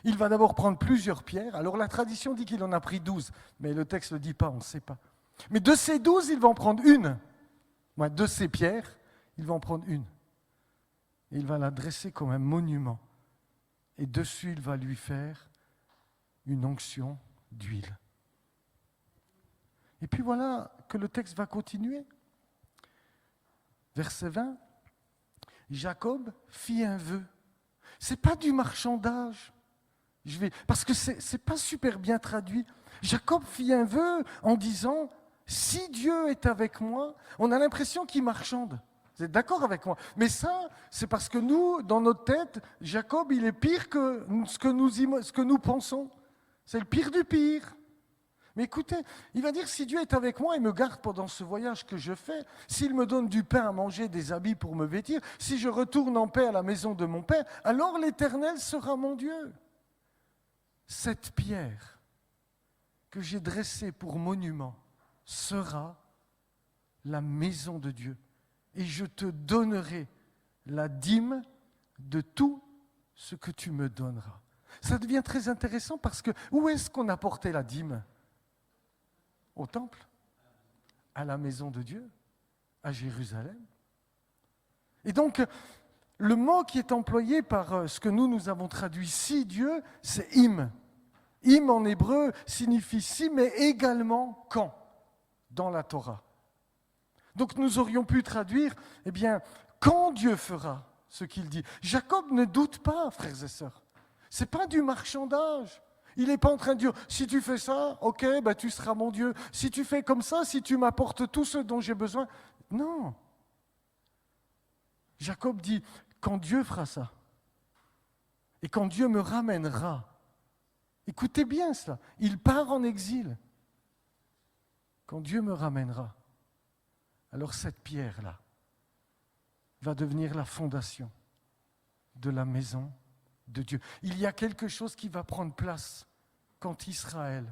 Il va d'abord prendre plusieurs pierres. Alors la tradition dit qu'il en a pris 12, mais le texte ne le dit pas, on ne sait pas. Mais de ces 12, il va en prendre une. De ces pierres, il va en prendre une. Et il va la dresser comme un monument. Et dessus, il va lui faire une onction d'huile. Et puis voilà que le texte va continuer. Verset 20. Jacob fit un vœu. Ce n'est pas du marchandage. Parce que ce n'est pas super bien traduit. Jacob fit un vœu en disant, si Dieu est avec moi, on a l'impression qu'il marchande. Vous êtes d'accord avec moi? Mais ça, c'est parce que nous, dans notre tête, Jacob, il est pire que ce que nous pensons. C'est le pire du pire. Mais écoutez, il va dire, si Dieu est avec moi et me garde pendant ce voyage que je fais, s'il me donne du pain à manger, des habits pour me vêtir, si je retourne en paix à la maison de mon Père, alors l'Éternel sera mon Dieu. Cette pierre que j'ai dressée pour monument sera la maison de Dieu. Et je te donnerai la dîme de tout ce que tu me donneras. Ça devient très intéressant parce que où est-ce qu'on apportait la dîme? Au temple, à la maison de Dieu, à Jérusalem. Et donc, le mot qui est employé par ce que nous avons traduit si Dieu, c'est im. Im en hébreu signifie si, mais également quand, dans la Torah. Donc nous aurions pu traduire, quand Dieu fera ce qu'il dit. Jacob ne doute pas, frères et sœurs. Ce n'est pas du marchandage. Il n'est pas en train de dire, si tu fais ça, ok, ben tu seras mon Dieu. Si tu fais comme ça, si tu m'apportes tout ce dont j'ai besoin. Non. Jacob dit, quand Dieu fera ça, et quand Dieu me ramènera, écoutez bien cela, il part en exil. Quand Dieu me ramènera, alors cette pierre-là va devenir la fondation de la maison de Dieu. Il y a quelque chose qui va prendre place quand Israël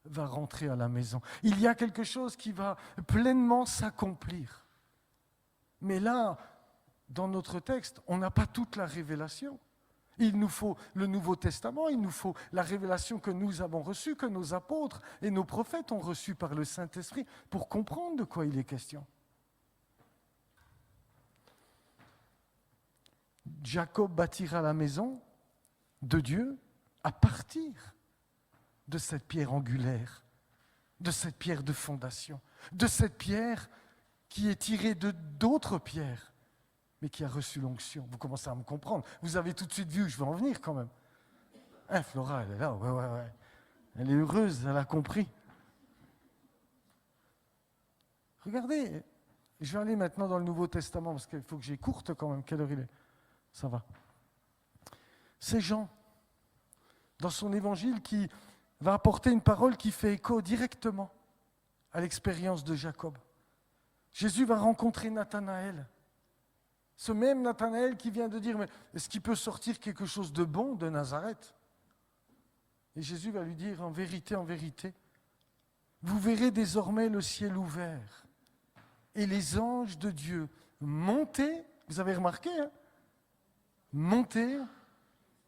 va rentrer à la maison. Il y a quelque chose qui va pleinement s'accomplir. Mais là, dans notre texte, on n'a pas toute la révélation. Il nous faut le Nouveau Testament, il nous faut la révélation que nous avons reçue, que nos apôtres et nos prophètes ont reçue par le Saint-Esprit pour comprendre de quoi il est question. Jacob bâtira la maison de Dieu à partir de cette pierre angulaire, de cette pierre de fondation, de cette pierre qui est tirée de d'autres pierres, mais qui a reçu l'onction. Vous commencez à me comprendre. Vous avez tout de suite vu où je veux en venir quand même. Hein, Flora, elle est là, ouais. Elle est heureuse, elle a compris. Regardez, je vais aller maintenant dans le Nouveau Testament, parce qu'il faut que j'écourte quand même. Quelle heure il est ? Ça va. C'est Jean, dans son évangile, qui va apporter une parole qui fait écho directement à l'expérience de Jacob. Jésus va rencontrer Nathanaël. Ce même Nathanaël qui vient de dire, mais est-ce qu'il peut sortir quelque chose de bon de Nazareth ? Et Jésus va lui dire, en vérité, vous verrez désormais le ciel ouvert et les anges de Dieu monter, vous avez remarqué, hein ? Monter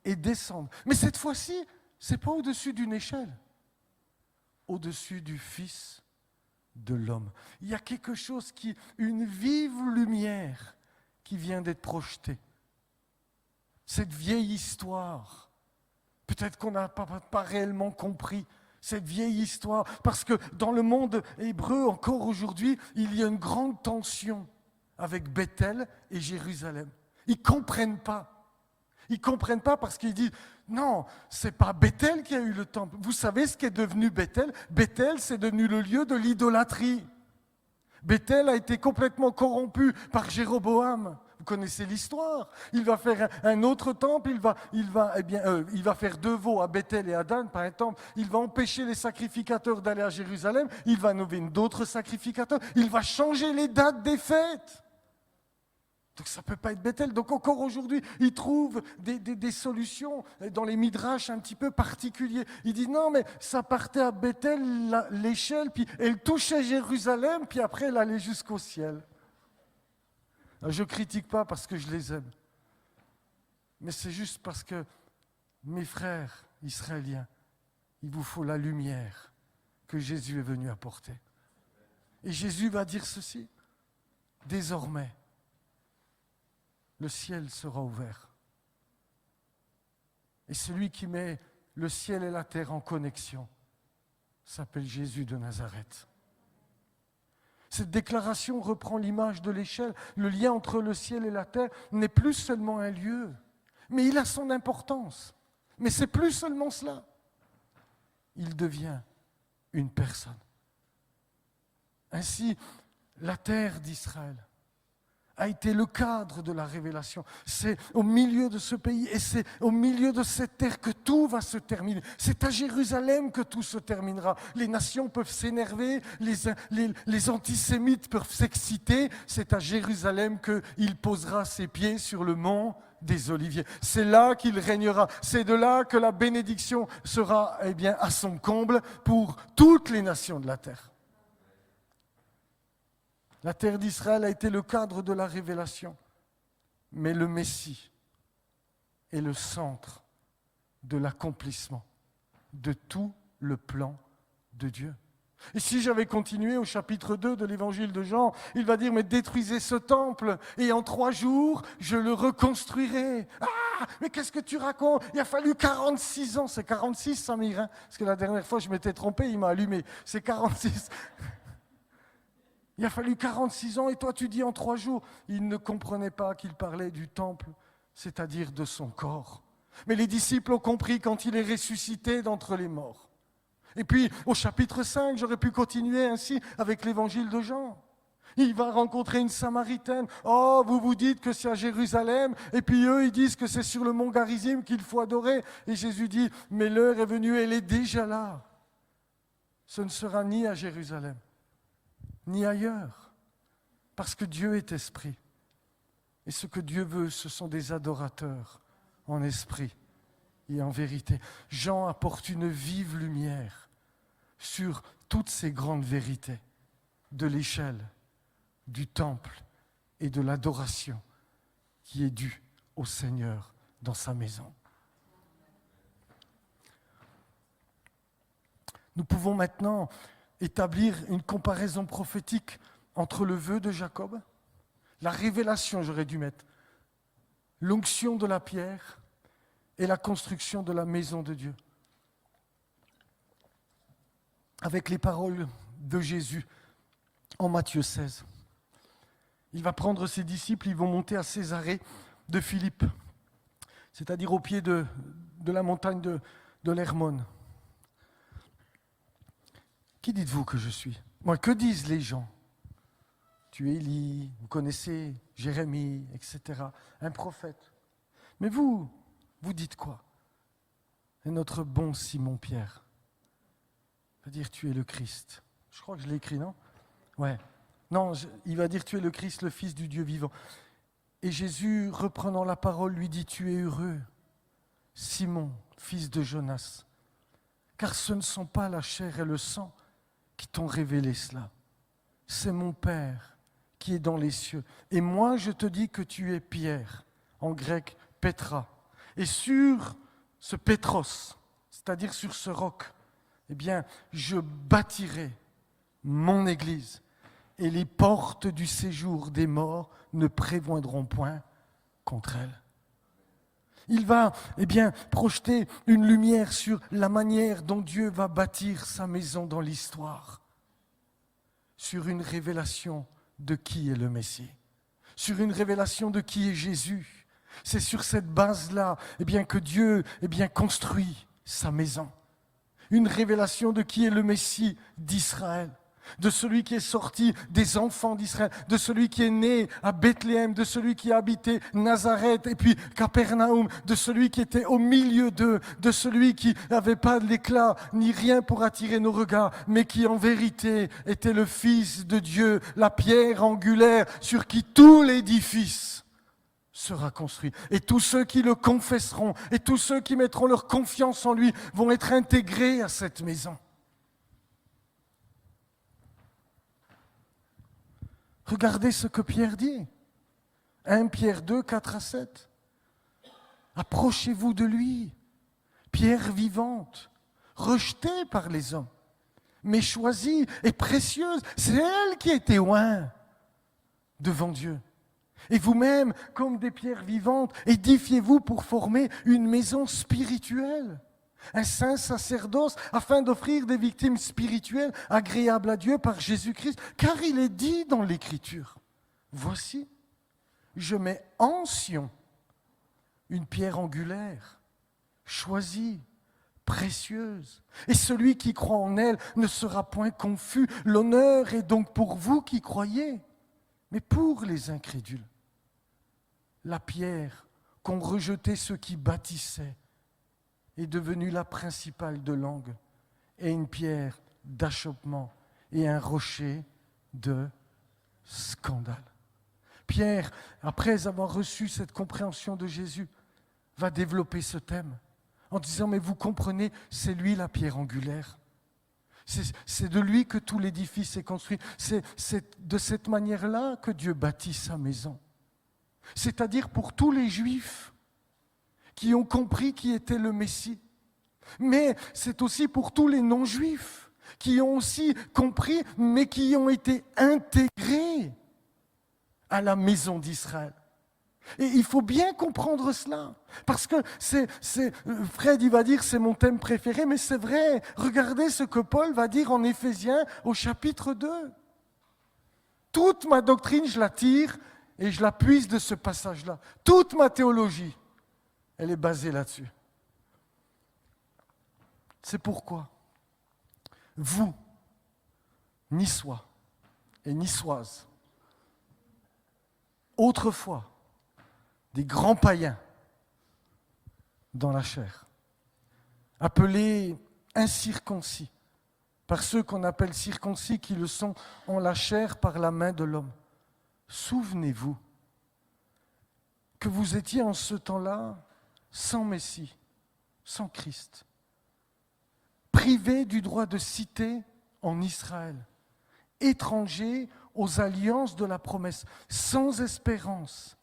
et descendre. Mais cette fois-ci, ce n'est pas au-dessus d'une échelle, au-dessus du Fils de l'homme. Il y a quelque chose une vive lumière qui vient d'être projetée. Cette vieille histoire, peut-être qu'on n'a pas réellement compris cette vieille histoire, parce que dans le monde hébreu, encore aujourd'hui, il y a une grande tension avec Bethel et Jérusalem. Ils ne comprennent pas. Ils ne comprennent pas parce qu'ils disent, non, ce n'est pas Bethel qui a eu le temple. Vous savez ce qu'est devenu Bethel ? Bethel, c'est devenu le lieu de l'idolâtrie. Bethel a été complètement corrompu par Jéroboam. Vous connaissez l'histoire. Il va faire un autre temple, il va faire 2 veaux à Bethel et à Dan par un temple. Il va empêcher les sacrificateurs d'aller à Jérusalem. Il va nommer d'autres sacrificateurs. Il va changer les dates des fêtes. Donc ça ne peut pas être Bethel. Donc encore aujourd'hui, ils trouvent des solutions dans les midrash un petit peu particuliers. Ils disent non, mais ça partait à Bethel, l'échelle, puis elle touchait Jérusalem, puis après elle allait jusqu'au ciel. Je ne critique pas parce que je les aime. Mais c'est juste parce que mes frères israéliens, il vous faut la lumière que Jésus est venu apporter. Et Jésus va dire ceci, désormais, le ciel sera ouvert. Et celui qui met le ciel et la terre en connexion s'appelle Jésus de Nazareth. Cette déclaration reprend l'image de l'échelle. Le lien entre le ciel et la terre n'est plus seulement un lieu, mais il a son importance. Mais c'est plus seulement cela. Il devient une personne. Ainsi, la terre d'Israël a été le cadre de la révélation. C'est au milieu de ce pays et c'est au milieu de cette terre que tout va se terminer. C'est à Jérusalem que tout se terminera. Les nations peuvent s'énerver, les antisémites peuvent s'exciter. C'est à Jérusalem qu'il posera ses pieds sur le mont des Oliviers. C'est là qu'il régnera. C'est de là que la bénédiction sera à son comble pour toutes les nations de la terre. La terre d'Israël a été le cadre de la révélation, mais le Messie est le centre de l'accomplissement de tout le plan de Dieu. Et si j'avais continué au chapitre 2 de l'évangile de Jean, il va dire, mais détruisez ce temple et en 3 jours, je le reconstruirai. Ah, mais qu'est-ce que tu racontes ? Il a fallu 46 ans, c'est 46 Samir, hein, parce que la dernière fois je m'étais trompé, il m'a allumé, c'est 46. Il a fallu 46 ans et toi tu dis en 3 jours. Il ne comprenait pas qu'il parlait du temple, c'est-à-dire de son corps. Mais les disciples ont compris quand il est ressuscité d'entre les morts. Et puis, au chapitre 5, j'aurais pu continuer ainsi avec l'évangile de Jean. Il va rencontrer une Samaritaine. Oh, vous vous dites que c'est à Jérusalem. Et puis eux, ils disent que c'est sur le mont Garizim qu'il faut adorer. Et Jésus dit, mais l'heure est venue, elle est déjà là. Ce ne sera ni à Jérusalem, ni ailleurs. Parce que Dieu est esprit. Et ce que Dieu veut, ce sont des adorateurs en esprit et en vérité. Jean apporte une vive lumière sur toutes ces grandes vérités de l'échelle, du temple et de l'adoration qui est due au Seigneur dans sa maison. Nous pouvons maintenant établir une comparaison prophétique entre le vœu de Jacob, la révélation, j'aurais dû mettre, l'onction de la pierre et la construction de la maison de Dieu. Avec les paroles de Jésus en Matthieu 16. Il va prendre ses disciples, ils vont monter à Césarée de Philippe, c'est-à-dire au pied de la montagne de l'Hermone. Qui dites-vous que je suis ? Moi, que disent les gens ? Tu es Élie, vous connaissez Jérémie, etc., un prophète. Mais vous dites quoi ? Et notre bon Simon-Pierre va dire tu es le Christ. Je crois que je l'ai écrit, non ? Ouais. Non, il va dire tu es le Christ, le Fils du Dieu vivant. Et Jésus, reprenant la parole, lui dit tu es heureux, Simon, fils de Jonas, car ce ne sont pas la chair et le sang qui t'ont révélé cela. C'est mon Père qui est dans les cieux. Et moi, je te dis que tu es Pierre, en grec, Petra. Et sur ce Pétros, c'est-à-dire sur ce roc, eh bien, je bâtirai mon Église. Et les portes du séjour des morts ne prévaudront point contre elle. Il va, projeter une lumière sur la manière dont Dieu va bâtir sa maison dans l'histoire, sur une révélation de qui est le Messie, sur une révélation de qui est Jésus. C'est sur cette base-là, que Dieu, construit sa maison. Une révélation de qui est le Messie d'Israël, de celui qui est sorti des enfants d'Israël, de celui qui est né à Bethléem, de celui qui a habité Nazareth et puis Capernaum, de celui qui était au milieu d'eux, de celui qui n'avait pas de l'éclat ni rien pour attirer nos regards, mais qui en vérité était le Fils de Dieu, la pierre angulaire sur qui tout l'édifice sera construit. Et tous ceux qui le confesseront et tous ceux qui mettront leur confiance en lui vont être intégrés à cette maison. Regardez ce que Pierre dit. 1 Pierre 2, 4 à 7. Approchez-vous de lui, pierre vivante, rejetée par les hommes, mais choisie et précieuse. C'est elle qui est témoin devant Dieu. Et vous-même, comme des pierres vivantes, édifiez-vous pour former une maison spirituelle, un saint sacerdoce, afin d'offrir des victimes spirituelles agréables à Dieu par Jésus-Christ. Car il est dit dans l'Écriture, voici, je mets en Sion une pierre angulaire, choisie, précieuse. Et celui qui croit en elle ne sera point confus. L'honneur est donc pour vous qui croyez, mais pour les incrédules. La pierre qu'ont rejetée ceux qui bâtissaient est devenue la principale de l'angle, et une pierre d'achoppement et un rocher de scandale. Pierre, après avoir reçu cette compréhension de Jésus, va développer ce thème en disant, mais vous comprenez, c'est lui la pierre angulaire. C'est de lui que tout l'édifice est construit. C'est de cette manière-là que Dieu bâtit sa maison. C'est-à-dire pour tous les Juifs qui ont compris qui était le Messie. Mais c'est aussi pour tous les non-Juifs qui ont aussi compris, mais qui ont été intégrés à la maison d'Israël. Et il faut bien comprendre cela, parce que Fred il va dire c'est mon thème préféré, mais c'est vrai. Regardez ce que Paul va dire en Éphésiens au chapitre 2. Toute ma doctrine, je la tire et je la puise de ce passage-là. Toute ma théologie elle est basée là-dessus. C'est pourquoi vous, Niçois et Niçoises, autrefois des grands païens dans la chair, appelés incirconcis, par ceux qu'on appelle circoncis qui le sont en la chair par la main de l'homme. Souvenez-vous que vous étiez en ce temps-là sans Messie, sans Christ, privés du droit de cité en Israël, étrangers aux alliances de la promesse, sans espérance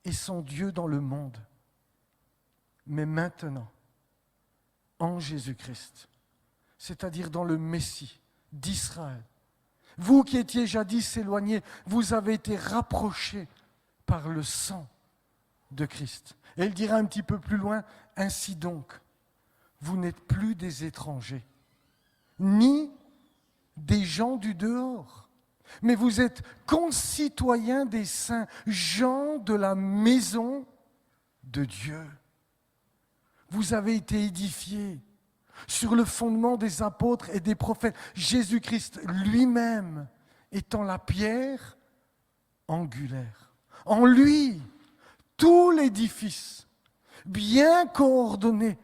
et sans Dieu dans le monde. Mais maintenant, en Jésus-Christ, c'est-à-dire dans le Messie d'Israël, vous qui étiez jadis éloignés, vous avez été rapprochés par le sang de Christ. Et il dira un petit peu plus loin, ainsi donc, vous n'êtes plus des étrangers, ni des gens du dehors, mais vous êtes concitoyens des saints, gens de la maison de Dieu. Vous avez été édifiés sur le fondement des apôtres et des prophètes, Jésus-Christ lui-même étant la pierre angulaire. En lui, tout l'édifice, bien coordonné,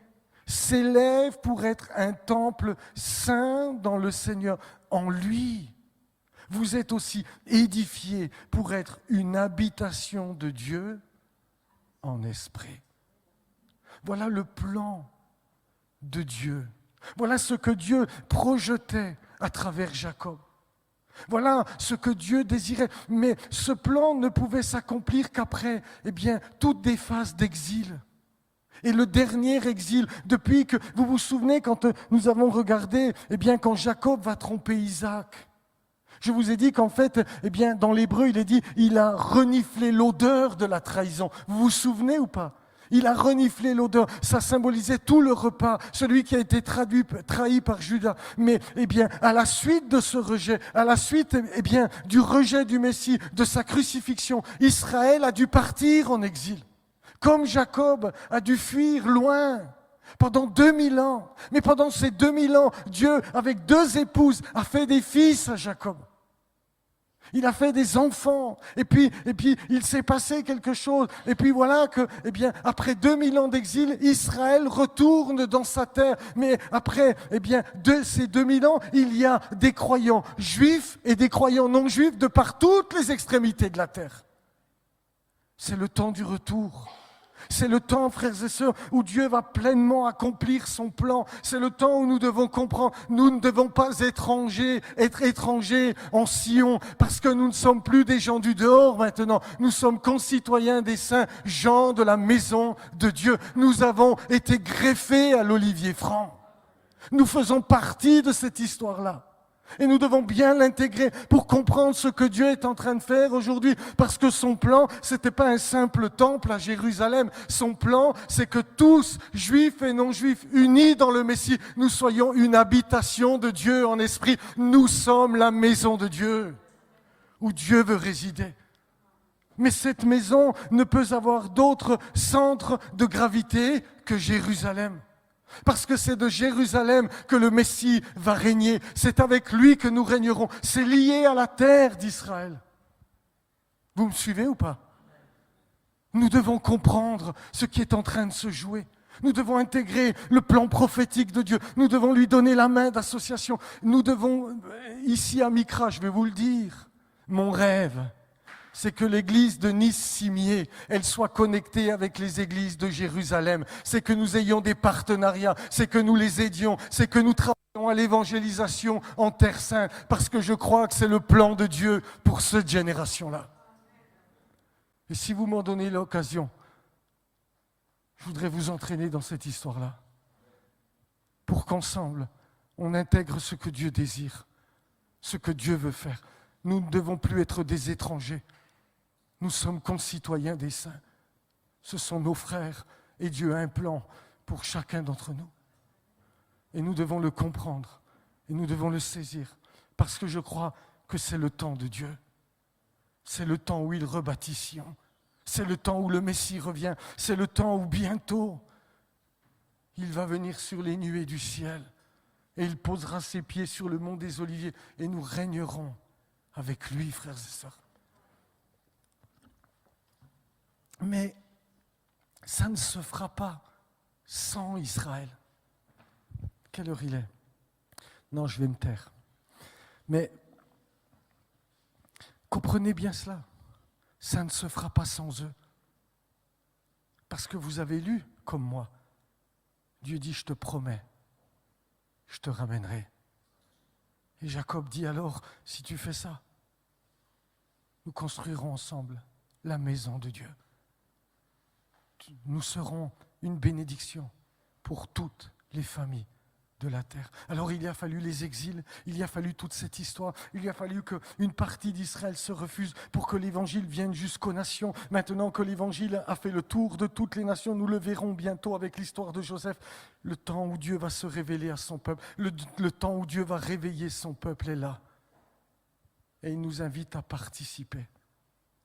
s'élève pour être un temple saint dans le Seigneur. En lui, vous êtes aussi édifiés pour être une habitation de Dieu en esprit. Voilà le plan de Dieu. Voilà ce que Dieu projetait à travers Jacob. Voilà ce que Dieu désirait. Mais ce plan ne pouvait s'accomplir qu'après, toutes des phases d'exil. Et le dernier exil, depuis que, vous vous souvenez quand nous avons regardé, quand Jacob va tromper Isaac. Je vous ai dit qu'en fait, dans l'hébreu, il est dit, il a reniflé l'odeur de la trahison. Vous vous souvenez ou pas ? Il a reniflé l'odeur, ça symbolisait tout le repas, celui qui a été trahi par Judas. Mais à la suite de ce rejet, à la suite du rejet du Messie, de sa crucifixion, Israël a dû partir en exil. Comme Jacob a dû fuir loin pendant 2000 ans. Mais pendant ces 2000 ans, Dieu, avec 2 épouses, a fait des fils à Jacob. Il a fait des enfants, et puis il s'est passé quelque chose, et puis voilà que, après 2000 ans d'exil, Israël retourne dans sa terre, mais après, de ces 2000 ans, il y a des croyants juifs et des croyants non juifs de par toutes les extrémités de la terre. C'est le temps du retour. C'est le temps, frères et sœurs, où Dieu va pleinement accomplir son plan. C'est le temps où nous devons comprendre, nous ne devons pas être étrangers en Sion, parce que nous ne sommes plus des gens du dehors maintenant. Nous sommes concitoyens des saints, gens de la maison de Dieu. Nous avons été greffés à l'olivier franc. Nous faisons partie de cette histoire-là. Et nous devons bien l'intégrer pour comprendre ce que Dieu est en train de faire aujourd'hui. Parce que son plan, ce n'était pas un simple temple à Jérusalem. Son plan, c'est que tous, juifs et non-juifs, unis dans le Messie, nous soyons une habitation de Dieu en esprit. Nous sommes la maison de Dieu, où Dieu veut résider. Mais cette maison ne peut avoir d'autre centre de gravité que Jérusalem. Parce que c'est de Jérusalem que le Messie va régner. C'est avec lui que nous régnerons. C'est lié à la terre d'Israël. Vous me suivez ou pas ? Nous devons comprendre ce qui est en train de se jouer. Nous devons intégrer le plan prophétique de Dieu. Nous devons lui donner la main d'association. Nous devons, ici à Micra, je vais vous le dire, mon rêve, c'est que l'église de Nice-Cimier, elle soit connectée avec les églises de Jérusalem. C'est que nous ayons des partenariats, c'est que nous les aidions, c'est que nous travaillons à l'évangélisation en Terre Sainte, parce que je crois que c'est le plan de Dieu pour cette génération-là. Et si vous m'en donnez l'occasion, je voudrais vous entraîner dans cette histoire-là, pour qu'ensemble, on intègre ce que Dieu désire, ce que Dieu veut faire. Nous ne devons plus être des étrangers. Nous sommes concitoyens des saints. Ce sont nos frères et Dieu a un plan pour chacun d'entre nous. Et nous devons le comprendre et nous devons le saisir parce que je crois que c'est le temps de Dieu. C'est le temps où il rebâtit Sion. C'est le temps où le Messie revient. C'est le temps où bientôt, il va venir sur les nuées du ciel et il posera ses pieds sur le mont des Oliviers et nous régnerons avec lui, frères et sœurs. Mais ça ne se fera pas sans Israël. Quelle heure il est? Non, je vais me taire. Mais comprenez bien cela. Ça ne se fera pas sans eux. Parce que vous avez lu, comme moi, Dieu dit, je te promets, je te ramènerai. Et Jacob dit alors, si tu fais ça, nous construirons ensemble la maison de Dieu. Nous serons une bénédiction pour toutes les familles de la terre. Alors il y a fallu les exils, il y a fallu toute cette histoire, il y a fallu qu'une partie d'Israël se refuse pour que l'évangile vienne jusqu'aux nations. Maintenant que l'évangile a fait le tour de toutes les nations, nous le verrons bientôt avec l'histoire de Joseph, le temps où Dieu va se révéler à son peuple, le temps où Dieu va réveiller son peuple est là. Et il nous invite à participer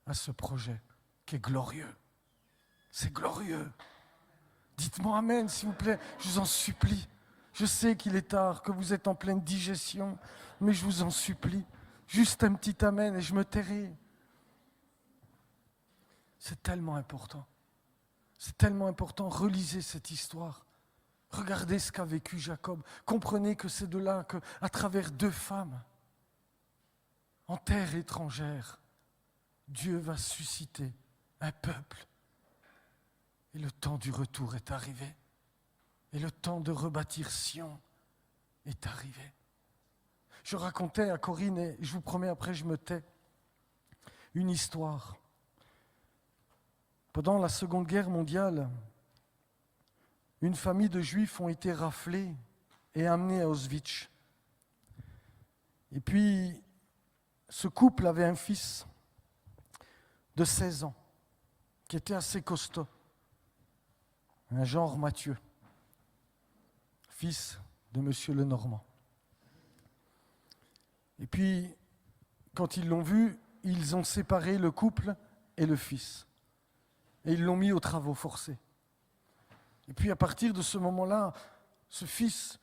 à ce projet qui est glorieux. C'est glorieux. Dites-moi amen, s'il vous plaît, je vous en supplie. Je sais qu'il est tard, que vous êtes en pleine digestion, mais je vous en supplie. Juste un petit amen et je me tairai. C'est tellement important. C'est tellement important. Relisez cette histoire. Regardez ce qu'a vécu Jacob. Comprenez que c'est de là qu'à travers 2 femmes, en terre étrangère, Dieu va susciter un peuple. Et le temps du retour est arrivé. Et le temps de rebâtir Sion est arrivé. Je racontais à Corinne, et je vous promets après je me tais, une histoire. Pendant la Seconde Guerre mondiale, une famille de Juifs ont été raflés et amenés à Auschwitz. Et puis, ce couple avait un fils de 16 ans, qui était assez costaud, un genre Mathieu, fils de Monsieur Lenormand. Et puis, quand ils l'ont vu, ils ont séparé le couple et le fils. Et ils l'ont mis aux travaux forcés. Et puis, à partir de ce moment-là, ce fils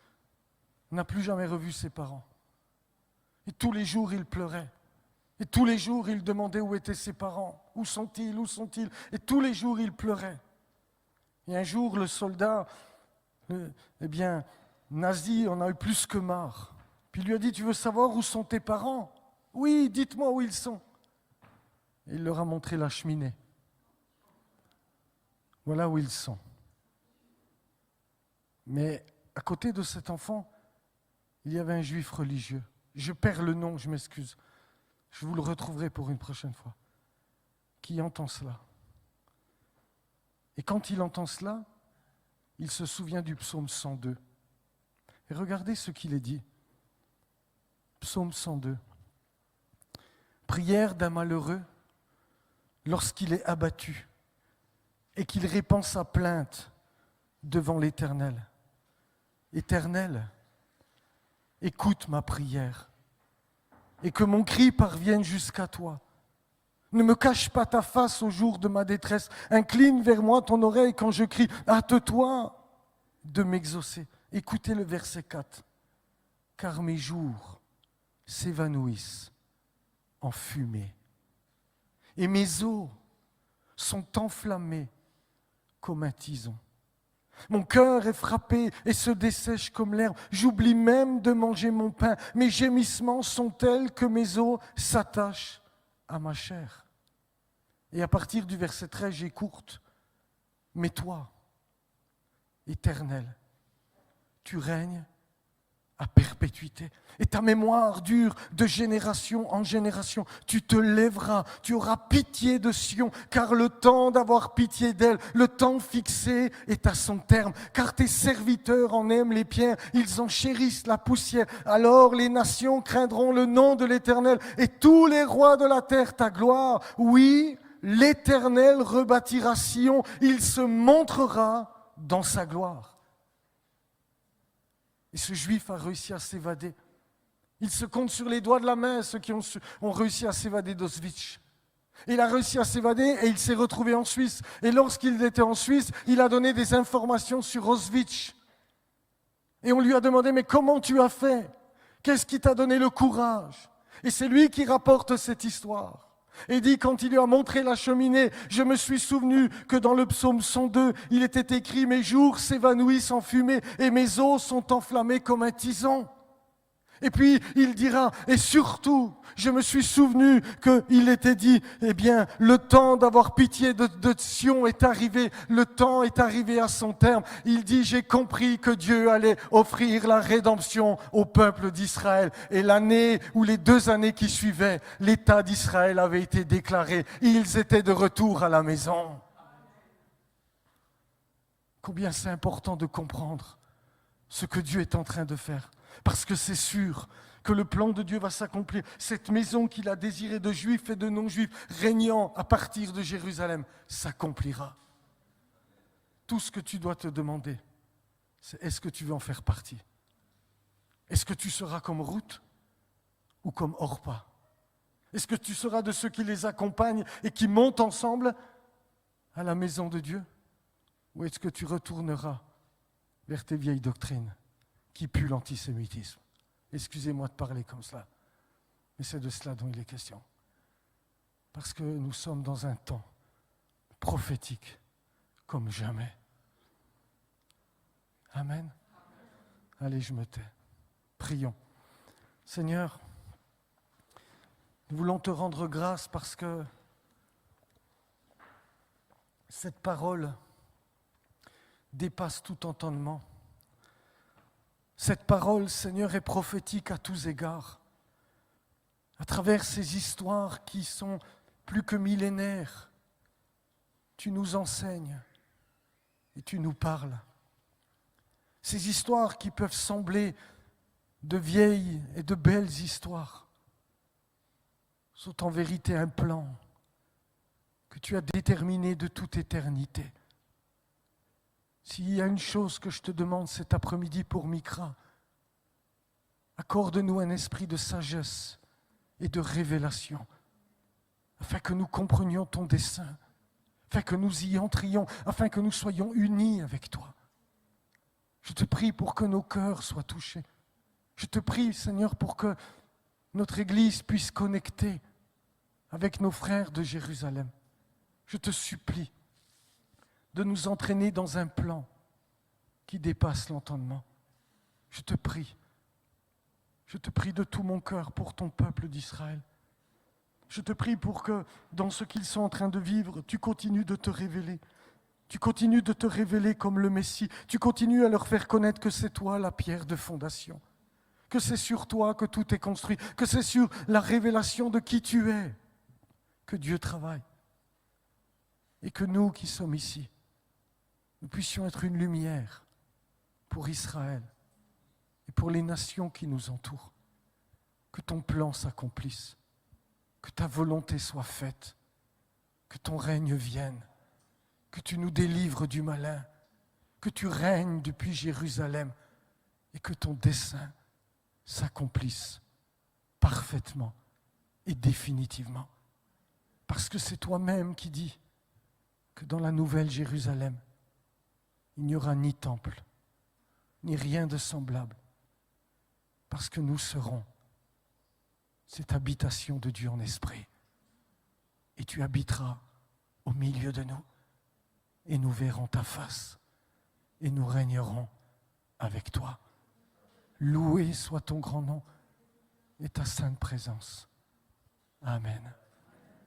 n'a plus jamais revu ses parents. Et tous les jours, il pleurait. Et tous les jours, il demandait où étaient ses parents. Où sont-ils? Où sont-ils? Et tous les jours, il pleurait. Et un jour, le soldat, nazi, en a eu plus que marre. Puis il lui a dit, tu veux savoir où sont tes parents? Oui, dites-moi où ils sont. Et il leur a montré la cheminée. Voilà où ils sont. Mais à côté de cet enfant, il y avait un juif religieux. Je perds le nom, je m'excuse. Je vous le retrouverai pour une prochaine fois. Qui entend cela. Et quand il entend cela, il se souvient du psaume 102. Et regardez ce qu'il est dit. Psaume 102. Prière d'un malheureux lorsqu'il est abattu et qu'il répand sa plainte devant l'Éternel. Éternel, écoute ma prière et que mon cri parvienne jusqu'à toi. Ne me cache pas ta face au jour de ma détresse. Incline vers moi ton oreille quand je crie. Hâte-toi de m'exaucer. Écoutez le verset 4. Car mes jours s'évanouissent en fumée et mes os sont enflammés comme un tison. Mon cœur est frappé et se dessèche comme l'herbe. J'oublie même de manger mon pain. Mes gémissements sont tels que mes os s'attachent à ma chair. Et à partir du verset 13, j'ai courte. Mais toi, Éternel, tu règnes à perpétuité. Et ta mémoire dure de génération en génération. Tu te lèveras, tu auras pitié de Sion, car le temps d'avoir pitié d'elle, le temps fixé est à son terme. Car tes serviteurs en aiment les pierres, ils en chérissent la poussière. Alors les nations craindront le nom de l'Éternel et tous les rois de la terre ta gloire. Oui, l'Éternel rebâtira Sion, il se montrera dans sa gloire. Et ce juif a réussi à s'évader. Il se compte sur les doigts de la main ceux qui ont réussi à s'évader d'Auschwitz. Il a réussi à s'évader et il s'est retrouvé en Suisse. Et lorsqu'il était en Suisse, il a donné des informations sur Auschwitz. Et on lui a demandé, mais comment tu as fait? Qu'est-ce qui t'a donné le courage? Et c'est lui qui rapporte cette histoire. Et dit, quand il lui a montré la cheminée, je me suis souvenu que dans le psaume 102, il était écrit, mes jours s'évanouissent en fumée et mes os sont enflammés comme un tison. Et puis il dira, et surtout, je me suis souvenu qu'il était dit, eh bien, le temps d'avoir pitié de Sion est arrivé, le temps est arrivé à son terme. Il dit, j'ai compris que Dieu allait offrir la rédemption au peuple d'Israël. Et l'année ou les 2 années qui suivaient, l'État d'Israël avait été déclaré. Ils étaient de retour à la maison. Combien c'est important de comprendre ce que Dieu est en train de faire. Parce que c'est sûr que le plan de Dieu va s'accomplir. Cette maison qu'il a désirée de juifs et de non-juifs régnant à partir de Jérusalem s'accomplira. Tout ce que tu dois te demander, c'est est-ce que tu veux en faire partie? Est-ce que tu seras comme Ruth ou comme Orpa? Est-ce que tu seras de ceux qui les accompagnent et qui montent ensemble à la maison de Dieu? Ou est-ce que tu retourneras vers tes vieilles doctrines qui puent l'antisémitisme? Excusez-moi de parler comme cela, mais c'est de cela dont il est question. Parce que nous sommes dans un temps prophétique comme jamais. Amen. Allez, je me tais. Prions. Seigneur, nous voulons te rendre grâce parce que cette parole dépasse tout entendement. Cette parole, Seigneur, est prophétique à tous égards. À travers ces histoires qui sont plus que millénaires, tu nous enseignes et tu nous parles. Ces histoires qui peuvent sembler de vieilles et de belles histoires sont en vérité un plan que tu as déterminé de toute éternité. S'il y a une chose que je te demande cet après-midi pour Mikra, accorde-nous un esprit de sagesse et de révélation, afin que nous comprenions ton dessein, afin que nous y entrions, afin que nous soyons unis avec toi. Je te prie pour que nos cœurs soient touchés. Je te prie, Seigneur, pour que notre Église puisse connecter avec nos frères de Jérusalem. Je te supplie de nous entraîner dans un plan qui dépasse l'entendement. Je te prie de tout mon cœur pour ton peuple d'Israël. Je te prie pour que dans ce qu'ils sont en train de vivre, tu continues de te révéler. Tu continues de te révéler comme le Messie. Tu continues à leur faire connaître que c'est toi la pierre de fondation. Que c'est sur toi que tout est construit. Que c'est sur la révélation de qui tu es que Dieu travaille. Et que nous qui sommes ici, nous puissions être une lumière pour Israël et pour les nations qui nous entourent. Que ton plan s'accomplisse, que ta volonté soit faite, que ton règne vienne, que tu nous délivres du malin, que tu règnes depuis Jérusalem et que ton dessein s'accomplisse parfaitement et définitivement. Parce que c'est toi-même qui dis que dans la nouvelle Jérusalem, il n'y aura ni temple, ni rien de semblable, parce que nous serons cette habitation de Dieu en esprit. Et tu habiteras au milieu de nous, et nous verrons ta face, et nous régnerons avec toi. Loué soit ton grand nom et ta sainte présence. Amen.